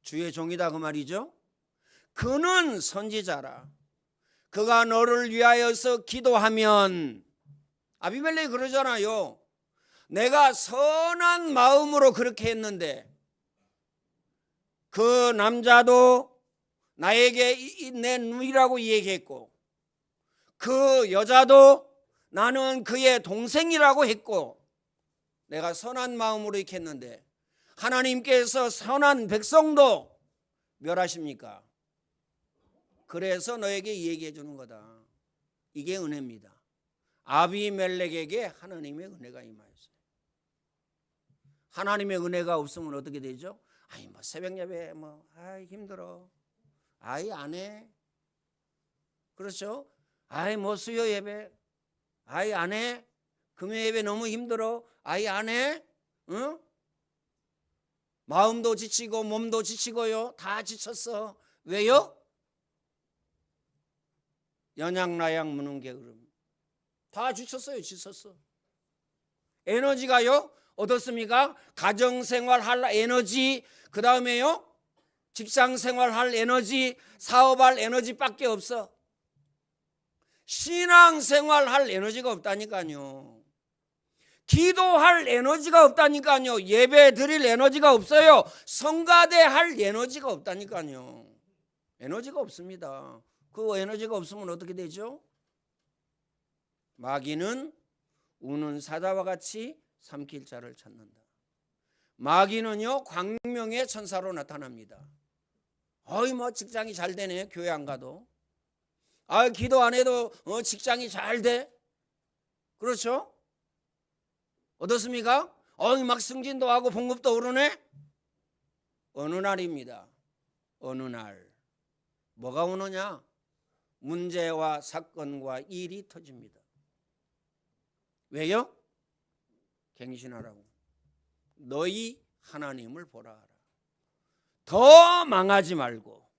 주의 종이다 그 말이죠. 그는 선지자라. 그가 너를 위하여서 기도하면, 아비멜렉이 그러잖아요. 내가 선한 마음으로 그렇게 했는데 그 남자도 나에게 내 누이라고 얘기했고, 그 여자도 나는 그의 동생이라고 했고, 내가 선한 마음으로 이렇게 했는데 하나님께서 선한 백성도 멸하십니까? 그래서 너에게 얘기해 주는 거다. 이게 은혜입니다. 아비멜렉에게 하나님의 은혜가 임하였어요. 하나님의 은혜가 없으면 어떻게 되죠? 뭐 새벽 예배 힘들어. 안 해. 그렇죠? 뭐 수요 예배 안 해. 금요 예배 너무 힘들어. 안 해. 응? 마음도 지치고 몸도 지치고요. 다 지쳤어. 왜요? 연양라양 무능게으름. 다 지쳤어요. 지쳤어. 에너지가요 어떻습니까? 가정생활 할 에너지, 그 다음에요 직장생활 할 에너지, 사업할 에너지밖에 없어. 신앙생활 할 에너지가 없다니까요. 기도할 에너지가 없다니까요. 예배 드릴 에너지가 없어요. 성가대 할 에너지가 없다니까요. 에너지가 없습니다. 그 에너지가 없으면 어떻게 되죠? 마귀는 우는 사자와 같이 삼킬 자를 찾는다. 마귀는요 광명의 천사로 나타납니다. 뭐 직장이 잘 되네. 교회 안 가도. 기도 안 해도 직장이 잘 돼. 그렇죠? 어떻습니까? 막 승진도 하고 봉급도 오르네. 어느 날입니다. 어느 날 뭐가 오느냐? 문제와 사건과 일이 터집니다. 왜요? 갱신하라고. 너희 하나님을 보라 하라. 더 망하지 말고,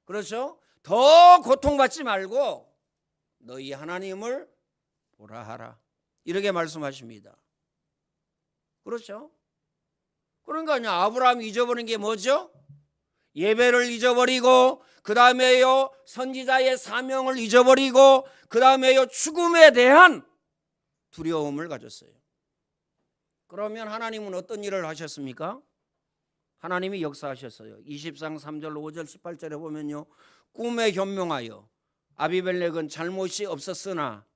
그렇죠? 더 고통받지 말고 너희 하나님을 보라 하라. 이렇게 말씀하십니다. 그렇죠? 그러니까 아브라함이 잊어버린 게 뭐죠? 예배를 잊어버리고, 그 다음에요 선지자의 사명을 잊어버리고, 그 다음에요 죽음에 대한 두려움을 가졌어요. 그러면 하나님은 어떤 일을 하셨습니까? 하나님이 역사하셨어요. 20장 3절 5절 18절에 보면요, 꿈에 현명하여 아비멜렉은 잘못이 없었으나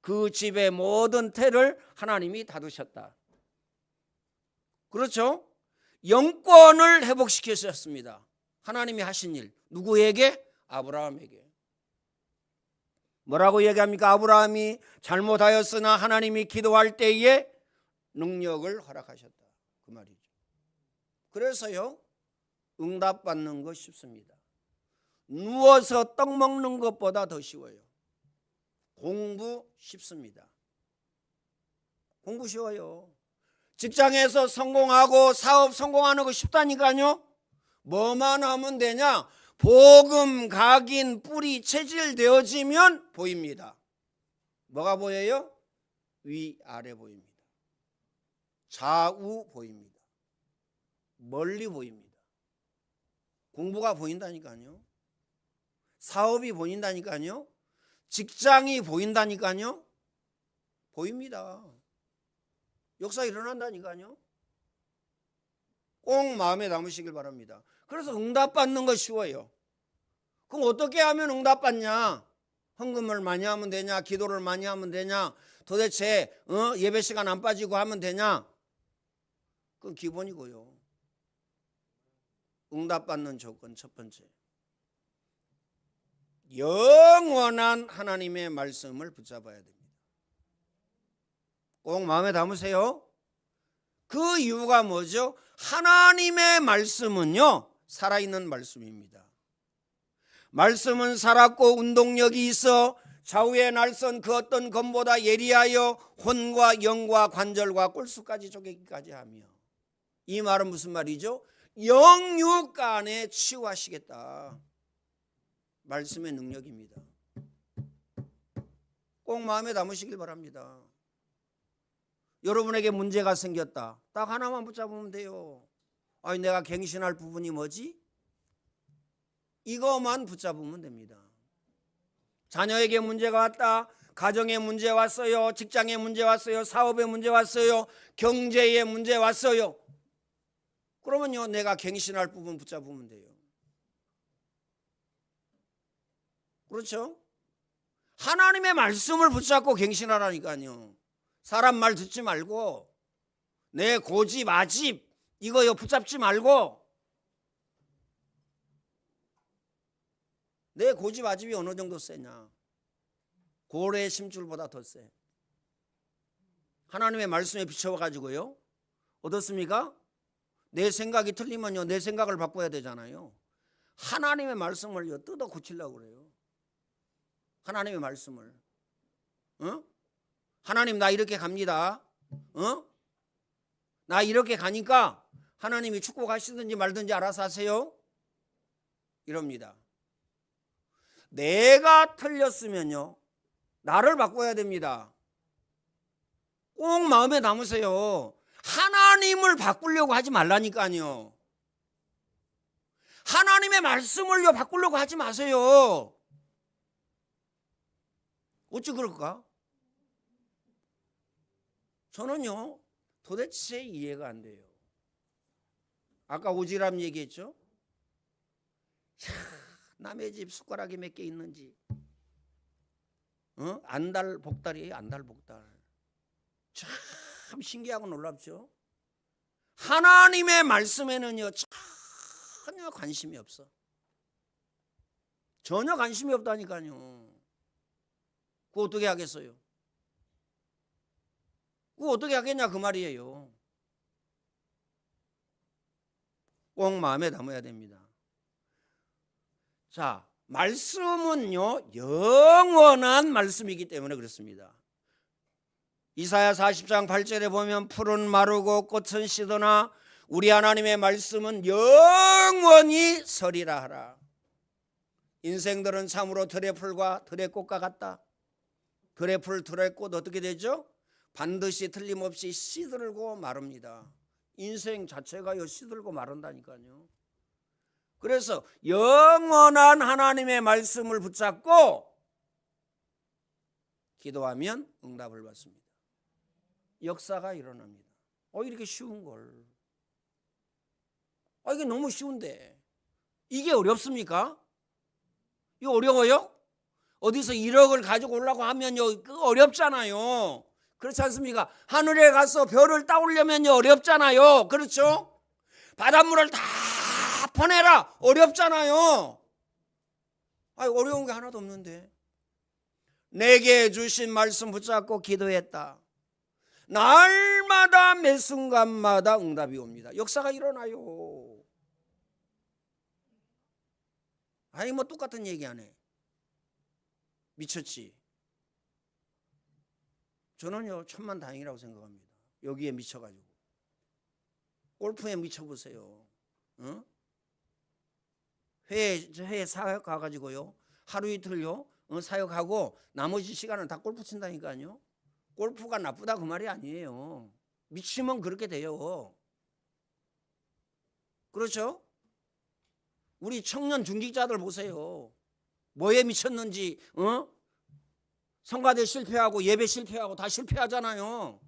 그 집의 모든 태를 하나님이 닫으셨다. 그렇죠? 영권을 회복시키셨습니다. 하나님이 하신 일. 누구에게? 아브라함에게. 뭐라고 얘기합니까? 아브라함이 잘못하였으나 하나님이 기도할 때에 능력을 허락하셨다. 그 말이죠. 그래서요, 응답받는 거 쉽습니다. 누워서 떡 먹는 것보다 더 쉬워요. 공부 쉽습니다. 공부 쉬워요. 직장에서 성공하고 사업 성공하는 거 쉽다니까요. 뭐만 하면 되냐? 복음 각인 뿌리 체질되어지면 보입니다. 뭐가 보여요? 위아래 보입니다. 좌우 보입니다. 멀리 보입니다. 공부가 보인다니까요. 사업이 보인다니까요. 직장이 보인다니까요. 보입니다. 역사 일어난다니까요. 꼭 마음에 담으시길 바랍니다. 그래서 응답받는 거 쉬워요. 그럼 어떻게 하면 응답받냐? 헌금을 많이 하면 되냐? 기도를 많이 하면 되냐? 도대체 예배 시간 안 빠지고 하면 되냐? 그건 기본이고요. 응답받는 조건 첫 번째, 영원한 하나님의 말씀을 붙잡아야 됩니다. 꼭 마음에 담으세요. 그 이유가 뭐죠? 하나님의 말씀은요, 살아있는 말씀입니다. 말씀은 살았고 운동력이 있어 좌우의 날선 그 어떤 검보다 예리하여 혼과 영과 관절과 꿀수까지 쪼개기까지 하며, 이 말은 무슨 말이죠? 영육간에 치유하시겠다. 말씀의 능력입니다. 꼭 마음에 담으시길 바랍니다. 여러분에게 문제가 생겼다. 딱 하나만 붙잡으면 돼요. 아니, 내가 갱신할 부분이 뭐지? 이거만 붙잡으면 됩니다. 자녀에게 문제가 왔다. 가정에 문제 왔어요. 직장에 문제 왔어요. 사업에 문제 왔어요. 경제에 문제 왔어요. 그러면요, 내가 갱신할 부분 붙잡으면 돼요. 그렇죠? 하나님의 말씀을 붙잡고 갱신하라니까요. 사람 말 듣지 말고, 내 고집 아집 이거요 붙잡지 말고. 내 고집 아집이 어느 정도 세냐? 고래의 심줄보다 더 세. 하나님의 말씀에 비춰가지고요, 어떻습니까? 내 생각이 틀리면요, 내 생각을 바꿔야 되잖아요. 하나님의 말씀을요 뜯어 고치려고 그래요. 하나님의 말씀을. 하나님, 나 이렇게 갑니다. 나 이렇게 가니까 하나님이 축복 하시든지 말든지 알아서 하세요. 이럽니다. 내가 틀렸으면요, 나를 바꿔야 됩니다. 꼭 마음에 담으세요. 하나님을 바꾸려고 하지 말라니까요. 하나님의 말씀을요 바꾸려고 하지 마세요. 어찌 그럴까? 저는요 도대체 이해가 안 돼요. 아까 오지랖 얘기했죠? 남의 집 숟가락이 몇 개 있는지, 안달 복달이에요. 안달 복달. 참 신기하고 놀랍죠? 하나님의 말씀에는요 전혀 관심이 없어. 전혀 관심이 없다니까요. 그거 어떻게 하겠어요? 그거 어떻게 하겠냐 그 말이에요. 꼭 마음에 담아야 됩니다. 자, 말씀은요 영원한 말씀이기 때문에 그렇습니다. 이사야 40장 8절에 보면 풀은 마르고 꽃은 시드나 우리 하나님의 말씀은 영원히 서리라 하라. 인생들은 참으로 들의 풀과 들의 꽃과 같다. 들의 풀, 들의 꽃 어떻게 되죠? 반드시 틀림없이 시들고 마릅니다. 인생 자체가요 시들고 마른다니까요. 그래서 영원한 하나님의 말씀을 붙잡고 기도하면 응답을 받습니다. 역사가 일어납니다. 이렇게 쉬운 걸. 이게 너무 쉬운데 이게 어렵습니까? 이거 어려워요? 어디서 1억을 가지고 오려고 하면요 그거 어렵잖아요. 그렇지 않습니까? 하늘에 가서 별을 따오려면요 어렵잖아요. 그렇죠? 바닷물을 다 퍼내라 어렵잖아요. 어려운 게 하나도 없는데 내게 주신 말씀 붙잡고 기도했다. 날마다 매 순간마다 응답이 옵니다. 역사가 일어나요. 뭐 똑같은 얘기 안 해. 미쳤지. 저는요 천만다행이라고 생각합니다. 여기에 미쳐가지고 골프에 미쳐보세요. 회에 사역 가가지고요 하루 이틀요 사역하고 나머지 시간은 다 골프 친다니까요. 골프가 나쁘다 그 말이 아니에요. 미치면 그렇게 돼요. 그렇죠? 우리 청년 중직자들 보세요. 뭐에 미쳤는지 성가대 실패하고 예배 실패하고 다 실패하잖아요.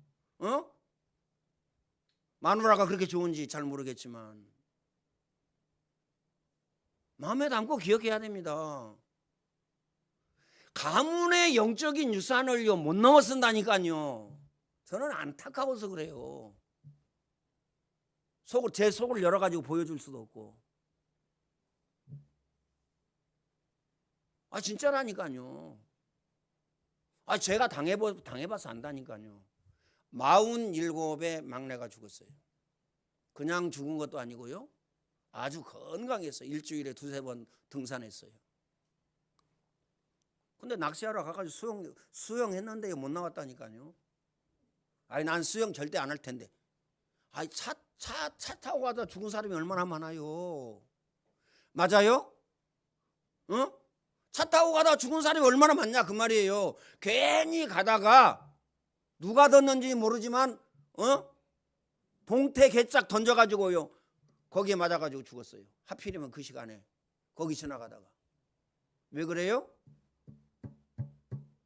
마누라가 그렇게 좋은지 잘 모르겠지만 마음에 담고 기억해야 됩니다. 가문의 영적인 유산을요 못 넘어선다니까요. 저는 안타까워서 그래요. 제 속을 열어가지고 보여줄 수도 없고. 진짜라니까요. 제가 당해봐서 안다니까요. 47의 막내가 죽었어요. 그냥 죽은 것도 아니고요. 아주 건강했어요. 일주일에 2-3번 등산했어요. 근데 낚시하러 가가지고 수영했는데 못 나왔다니까요. 난 수영 절대 안 할 텐데. 차 타고 가다 죽은 사람이 얼마나 많아요. 맞아요? 차 타고 가다 죽은 사람이 얼마나 많냐 그 말이에요. 괜히 가다가 누가 뒀는지 모르지만 봉태 개짝 던져가지고요 거기에 맞아가지고 죽었어요. 하필이면 그 시간에 거기 지나가다가. 왜 그래요?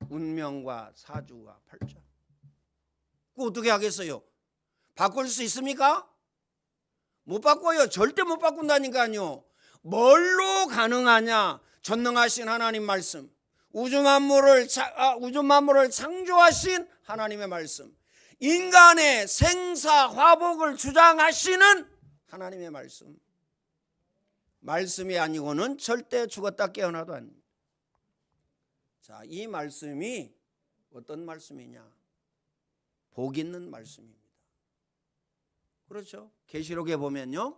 운명과 사주와 팔자. 그거 어떻게 하겠어요? 바꿀 수 있습니까? 못 바꿔요. 절대 못 바꾼다니까요. 뭘로 가능하냐? 전능하신 하나님 말씀, 우주 만물을 창조하신 하나님의 말씀, 인간의 생사 화복을 주장하시는 하나님의 말씀. 말씀이 아니고는 절대 죽었다 깨어나도 안 됩니다. 자, 이 말씀이 어떤 말씀이냐? 복 있는 말씀입니다. 그렇죠? 계시록에 보면요,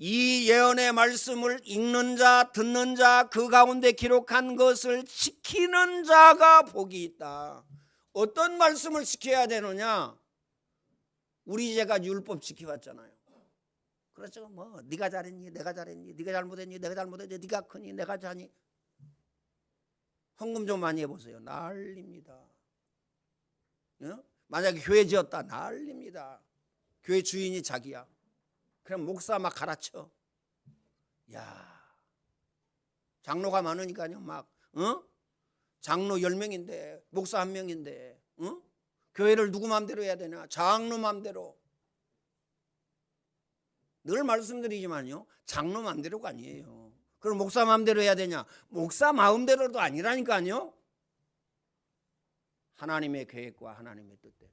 이 예언의 말씀을 읽는 자, 듣는 자, 그 가운데 기록한 것을 지키는 자가 복이 있다. 어떤 말씀을 지켜야 되느냐? 우리 제가 율법 지켜왔잖아요. 그렇죠? 네가 잘했니? 내가 잘했니? 네가 잘못했니? 내가 잘못했니? 네가 크니? 내가 자니? 헌금 좀 많이 해보세요. 난립니다. 만약에 교회 지었다, 난립니다. 교회 주인이 자기야. 그럼 목사 막 갈아쳐. 장로가 많으니까요. 장로 10명인데 목사 1명인데 교회를 누구 마음대로 해야 되나? 장로 마음대로. 늘 말씀드리지만요, 장로 마음대로가 아니에요. 그럼 목사 마음대로 해야 되냐? 목사 마음대로도 아니라니까요. 하나님의 계획과 하나님의 뜻대로.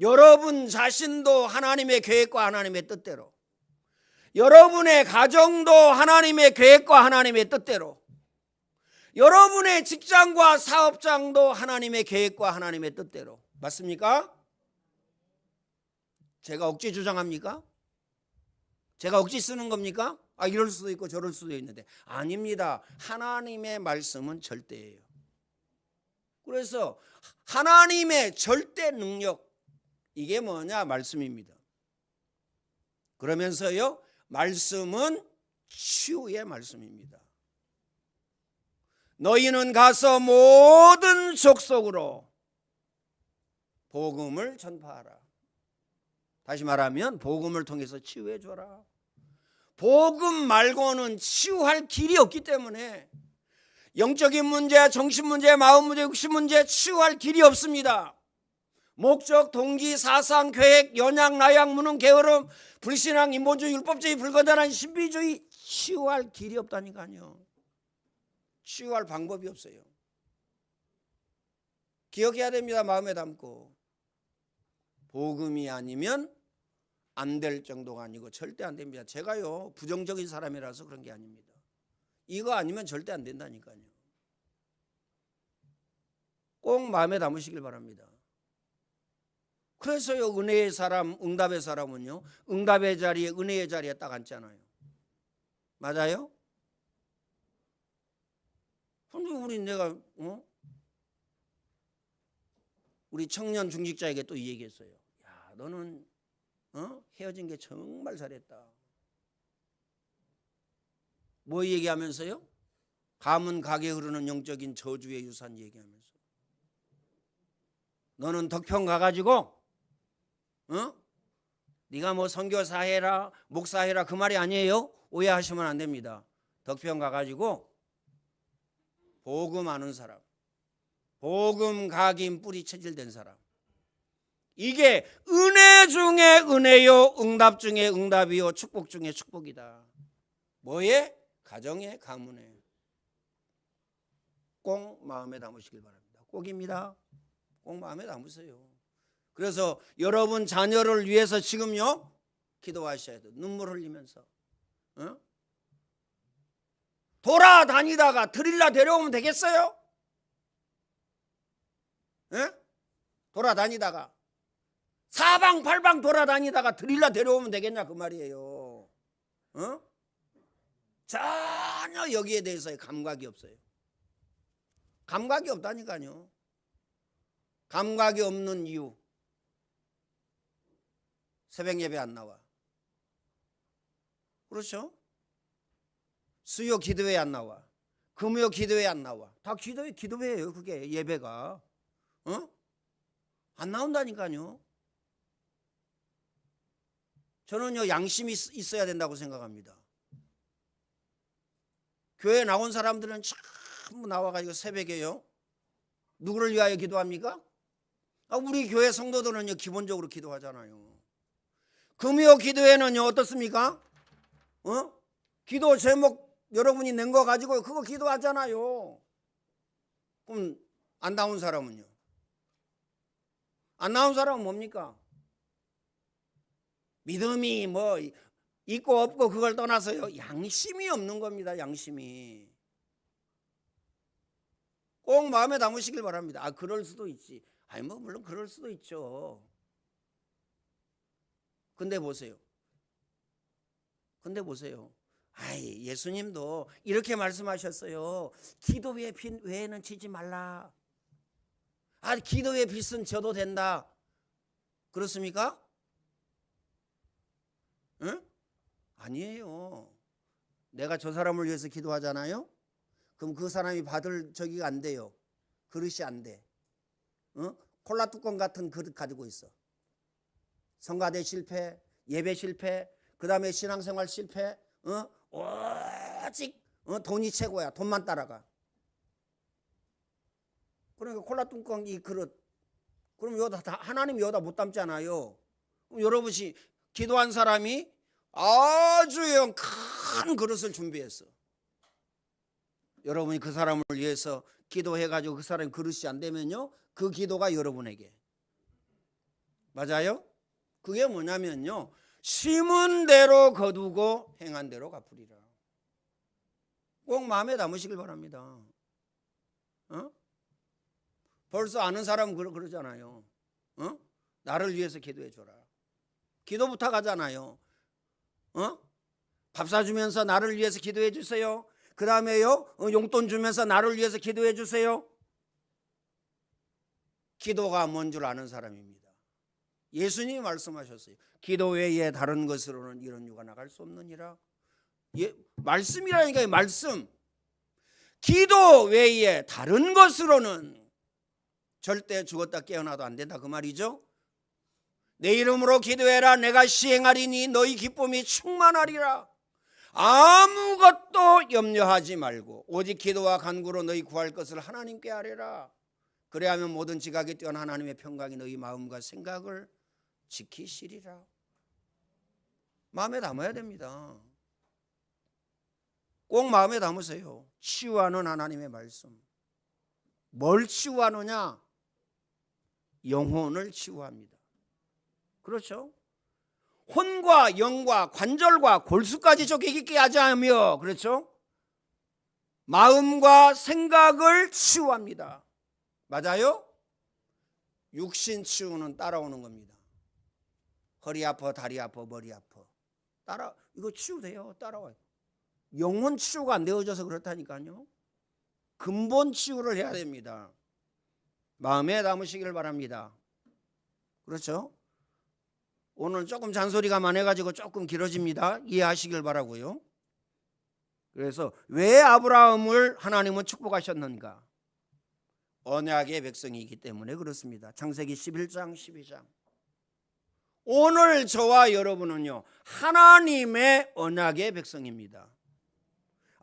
여러분 자신도 하나님의 계획과 하나님의 뜻대로, 여러분의 가정도 하나님의 계획과 하나님의 뜻대로, 여러분의 직장과 사업장도 하나님의 계획과 하나님의 뜻대로. 맞습니까? 제가 억지 주장합니까? 제가 억지 쓰는 겁니까? 이럴 수도 있고 저럴 수도 있는데 아닙니다. 하나님의 말씀은 절대예요. 그래서 하나님의 절대 능력, 이게 뭐냐? 말씀입니다. 그러면서요, 말씀은 치유의 말씀입니다. 너희는 가서 모든 족속으로 복음을 전파하라. 다시 말하면 복음을 통해서 치유해 줘라. 복음 말고는 치유할 길이 없기 때문에 영적인 문제, 정신 문제, 마음 문제, 육신 문제 치유할 길이 없습니다. 목적, 동기, 사상, 계획, 연약, 나약, 무능, 게으름, 불신앙, 인본주의, 율법주의, 불건전한 신비주의 치유할 길이 없다니까요. 치유할 방법이 없어요. 기억해야 됩니다. 마음에 담고. 복음이 아니면 안 될 정도가 아니고 절대 안 됩니다. 제가요 부정적인 사람이라서 그런 게 아닙니다. 이거 아니면 절대 안 된다니까요. 꼭 마음에 담으시길 바랍니다. 그래서요 은혜의 사람, 응답의 사람은요 응답의 자리에, 은혜의 자리에 딱 앉잖아요. 맞아요? 근데 내가 우리 청년 중직자에게 또 이 얘기했어요. 야, 너는 헤어진 게 정말 잘했다. 뭐 얘기하면서요? 가문 가게 흐르는 영적인 저주의 유산 얘기하면서 너는 덕평 가가지고 네가 뭐 선교사 해라 목사 해라 그 말이 아니에요. 오해하시면 안 됩니다. 덕평 가가지고 복음 아는 사람, 복음 각인 뿌리 체질된 사람, 이게 은혜 중에 은혜요, 응답 중에 응답이요, 축복 중에 축복이다. 뭐에? 가정에, 가문에. 꼭 마음에 담으시길 바랍니다. 꼭입니다. 꼭 마음에 담으세요. 그래서 여러분 자녀를 위해서 지금요 기도하셔야 돼요. 눈물 흘리면서. 돌아다니다가 드릴라 데려오면 되겠어요? 돌아다니다가 사방팔방 돌아다니다가 드릴라 데려오면 되겠냐 그 말이에요. 전혀 여기에 대해서의 감각이 없어요. 감각이 없다니까요. 감각이 없는 이유, 새벽 예배 안 나와. 그렇죠? 수요 기도회 안 나와. 금요 기도회 안 나와. 다 기도회예요. 그게 예배가. 안 나온다니까요. 저는요 양심이 있어야 된다고 생각합니다. 교회 나온 사람들은 전부 나와가지고 새벽에요 누구를 위하여 기도합니까? 우리 교회 성도들은요 기본적으로 기도하잖아요. 금요 기도회는요 어떻습니까? 기도 제목 여러분이 낸 거 가지고 그거 기도하잖아요. 그럼 안 나온 사람은요? 안 나온 사람은 뭡니까? 믿음이 뭐 있고 없고 그걸 떠나서요 양심이 없는 겁니다. 양심이. 꼭 마음에 담으시길 바랍니다. 그럴 수도 있지. 뭐 물론 그럴 수도 있죠. 근데 보세요. 예수님도 이렇게 말씀하셨어요. 기도의 빚 외에는 지지 말라. 기도의 빚은 져도 된다. 그렇습니까? 아니에요. 내가 저 사람을 위해서 기도하잖아요. 그럼 그 사람이 받을 저기가 안 돼요. 그릇이 안 돼. 콜라 뚜껑 같은 그릇 가지고 있어. 성가대 실패, 예배 실패, 그 다음에 신앙생활 실패. 오직 돈이 최고야. 돈만 따라가. 그러니까 콜라 뚜껑 이 그릇. 그럼 여기다 하나님 여기다 못 담잖아요. 그럼 여러분이 기도한 사람이 아주 큰 그릇을 준비했어. 여러분이 그 사람을 위해서 기도해가지고 그 사람이 그릇이 안 되면요 그 기도가 여러분에게. 맞아요? 그게 뭐냐면요 심은 대로 거두고 행한 대로 갚으리라. 꼭 마음에 담으시길 바랍니다. 벌써 아는 사람은 그러잖아요. 나를 위해서 기도해 줘라. 기도 부탁하잖아요. 밥 사주면서 나를 위해서 기도해 주세요. 그 다음에요, 용돈 주면서 나를 위해서 기도해 주세요. 기도가 뭔 줄 아는 사람입니다. 예수님이 말씀하셨어요. 기도 외에 다른 것으로는 이런 유가 나갈 수 없느니라. 말씀이라니까요. 말씀. 기도 외에 다른 것으로는 절대 죽었다 깨어나도 안 된다 그 말이죠. 내 이름으로 기도해라. 내가 시행하리니 너희 기쁨이 충만하리라. 아무것도 염려하지 말고 오직 기도와 간구로 너희 구할 것을 하나님께 아뢰라. 그래야면 모든 지각에 뛰어난 하나님의 평강이 너희 마음과 생각을 지키시리라. 마음에 담아야 됩니다. 꼭 마음에 담으세요. 치유하는 하나님의 말씀. 뭘 치유하느냐? 영혼을 치유합니다. 그렇죠? 혼과 영과 관절과 골수까지 좁게 깊게 하자며, 그렇죠? 마음과 생각을 치유합니다. 맞아요? 육신 치유는 따라오는 겁니다. 허리 아파, 다리 아파, 머리 아파. 이거 치유돼요. 따라와요. 영혼 치유가 안 되어져서 그렇다니까요. 근본 치유를 해야 됩니다. 마음에 담으시기를 바랍니다. 그렇죠? 오늘 조금 잔소리가 많아가지고 조금 길어집니다. 이해하시길 바라고요. 그래서 왜 아브라함을 하나님은 축복하셨는가? 언약의 백성이기 때문에 그렇습니다. 창세기 11장 12장. 오늘 저와 여러분은요, 하나님의 언약의 백성입니다.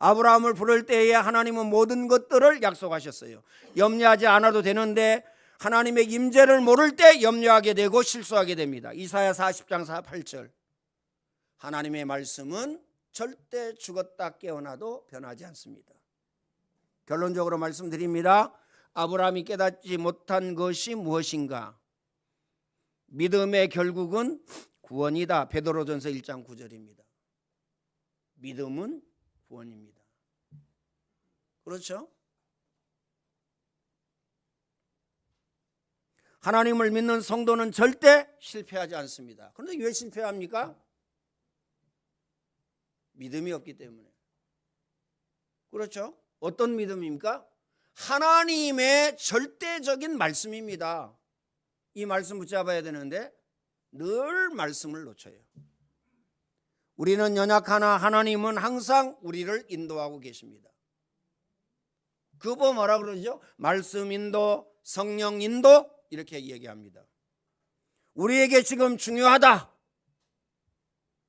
아브라함을 부를 때에 하나님은 모든 것들을 약속하셨어요. 염려하지 않아도 되는데 하나님의 임재를 모를 때 염려하게 되고 실수하게 됩니다. 이사야 40장 8절. 하나님의 말씀은 절대 죽었다 깨어나도 변하지 않습니다. 결론적으로 말씀드립니다. 아브라함이 깨닫지 못한 것이 무엇인가? 믿음의 결국은 구원이다. 베드로전서 1장 9절입니다. 믿음은 구원입니다. 그렇죠? 하나님을 믿는 성도는 절대 실패하지 않습니다. 그런데 왜 실패합니까? 믿음이 없기 때문에. 그렇죠? 어떤 믿음입니까? 하나님의 절대적인 말씀입니다. 이 말씀 붙잡아야 되는데 늘 말씀을 놓쳐요. 우리는 연약하나 하나님은 항상 우리를 인도하고 계십니다. 그거 뭐라 그러죠? 말씀 인도, 성령 인도 이렇게 얘기합니다. 우리에게 지금 중요하다.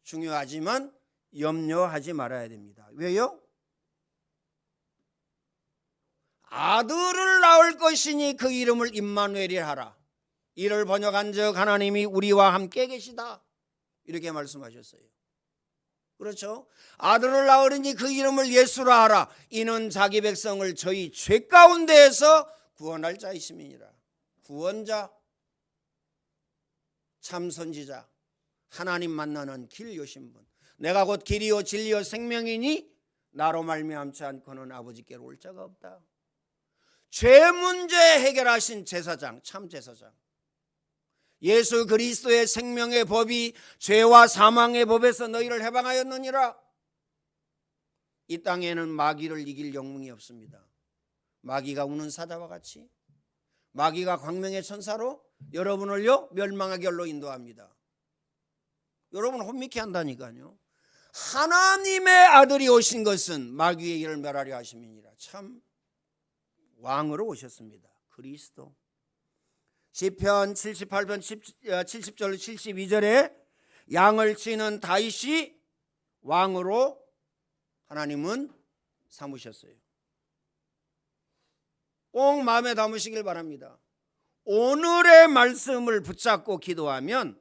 중요하지만 염려하지 말아야 됩니다. 왜요? 아들을 낳을 것이니 그 이름을 임마누엘이라 하라. 이를 번역한즉 하나님이 우리와 함께 계시다. 이렇게 말씀하셨어요. 그렇죠? 아들을 낳으리니 그 이름을 예수라 하라. 이는 자기 백성을 저희 죄 가운데에서 구원할 자이심이니라. 구원자, 참 선지자, 하나님 만나는 길 여신 분. 내가 곧 길이요 진리요 생명이니 나로 말미암지 않고는 아버지께로 올 자가 없다. 죄 문제 해결하신 제사장, 참 제사장. 예수 그리스도의 생명의 법이 죄와 사망의 법에서 너희를 해방하였느니라. 이 땅에는 마귀를 이길 영웅이 없습니다. 마귀가 우는 사자와 같이, 마귀가 광명의 천사로 여러분을요 멸망의 길로 인도합니다. 여러분 혼미케 한다니까요. 하나님의 아들이 오신 것은 마귀의 일을 멸하려 하심이니라. 참 왕으로 오셨습니다. 그리스도. 시편 78편 70절 72절에 양을 치는 다윗이 왕으로 하나님은 삼으셨어요. 꼭 마음에 담으시길 바랍니다. 오늘의 말씀을 붙잡고 기도하면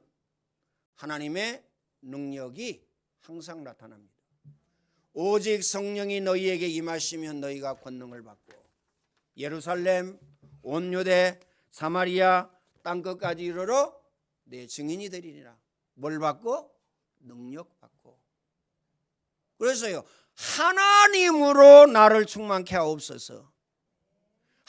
하나님의 능력이 항상 나타납니다. 오직 성령이 너희에게 임하시면 너희가 권능을 받고 예루살렘, 온 유대, 사마리아 땅끝까지 이르러 내 증인이 되리라. 뭘 받고? 능력 받고. 그래서요, 하나님으로 나를 충만케 하옵소서.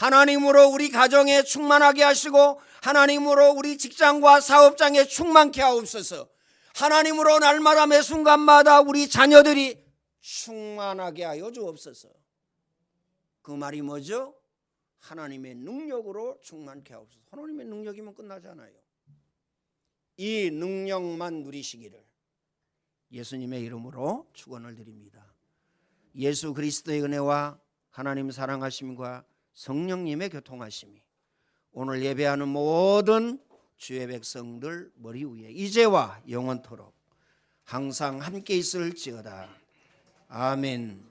하나님으로 우리 가정에 충만하게 하시고 하나님으로 우리 직장과 사업장에 충만케 하옵소서. 하나님으로 날마다 매 순간마다 우리 자녀들이 충만하게 하여 주옵소서. 그 말이 뭐죠? 하나님의 능력으로 충만케 하옵소서. 하나님의 능력이면 끝나잖아요. 이 능력만 누리시기를 예수님의 이름으로 축원을 드립니다. 예수 그리스도의 은혜와 하나님 사랑하심과 성령님의 교통하심이 오늘 예배하는 모든 주의 백성들 머리 위에 이제와 영원토록 항상 함께 있을지어다. 아멘.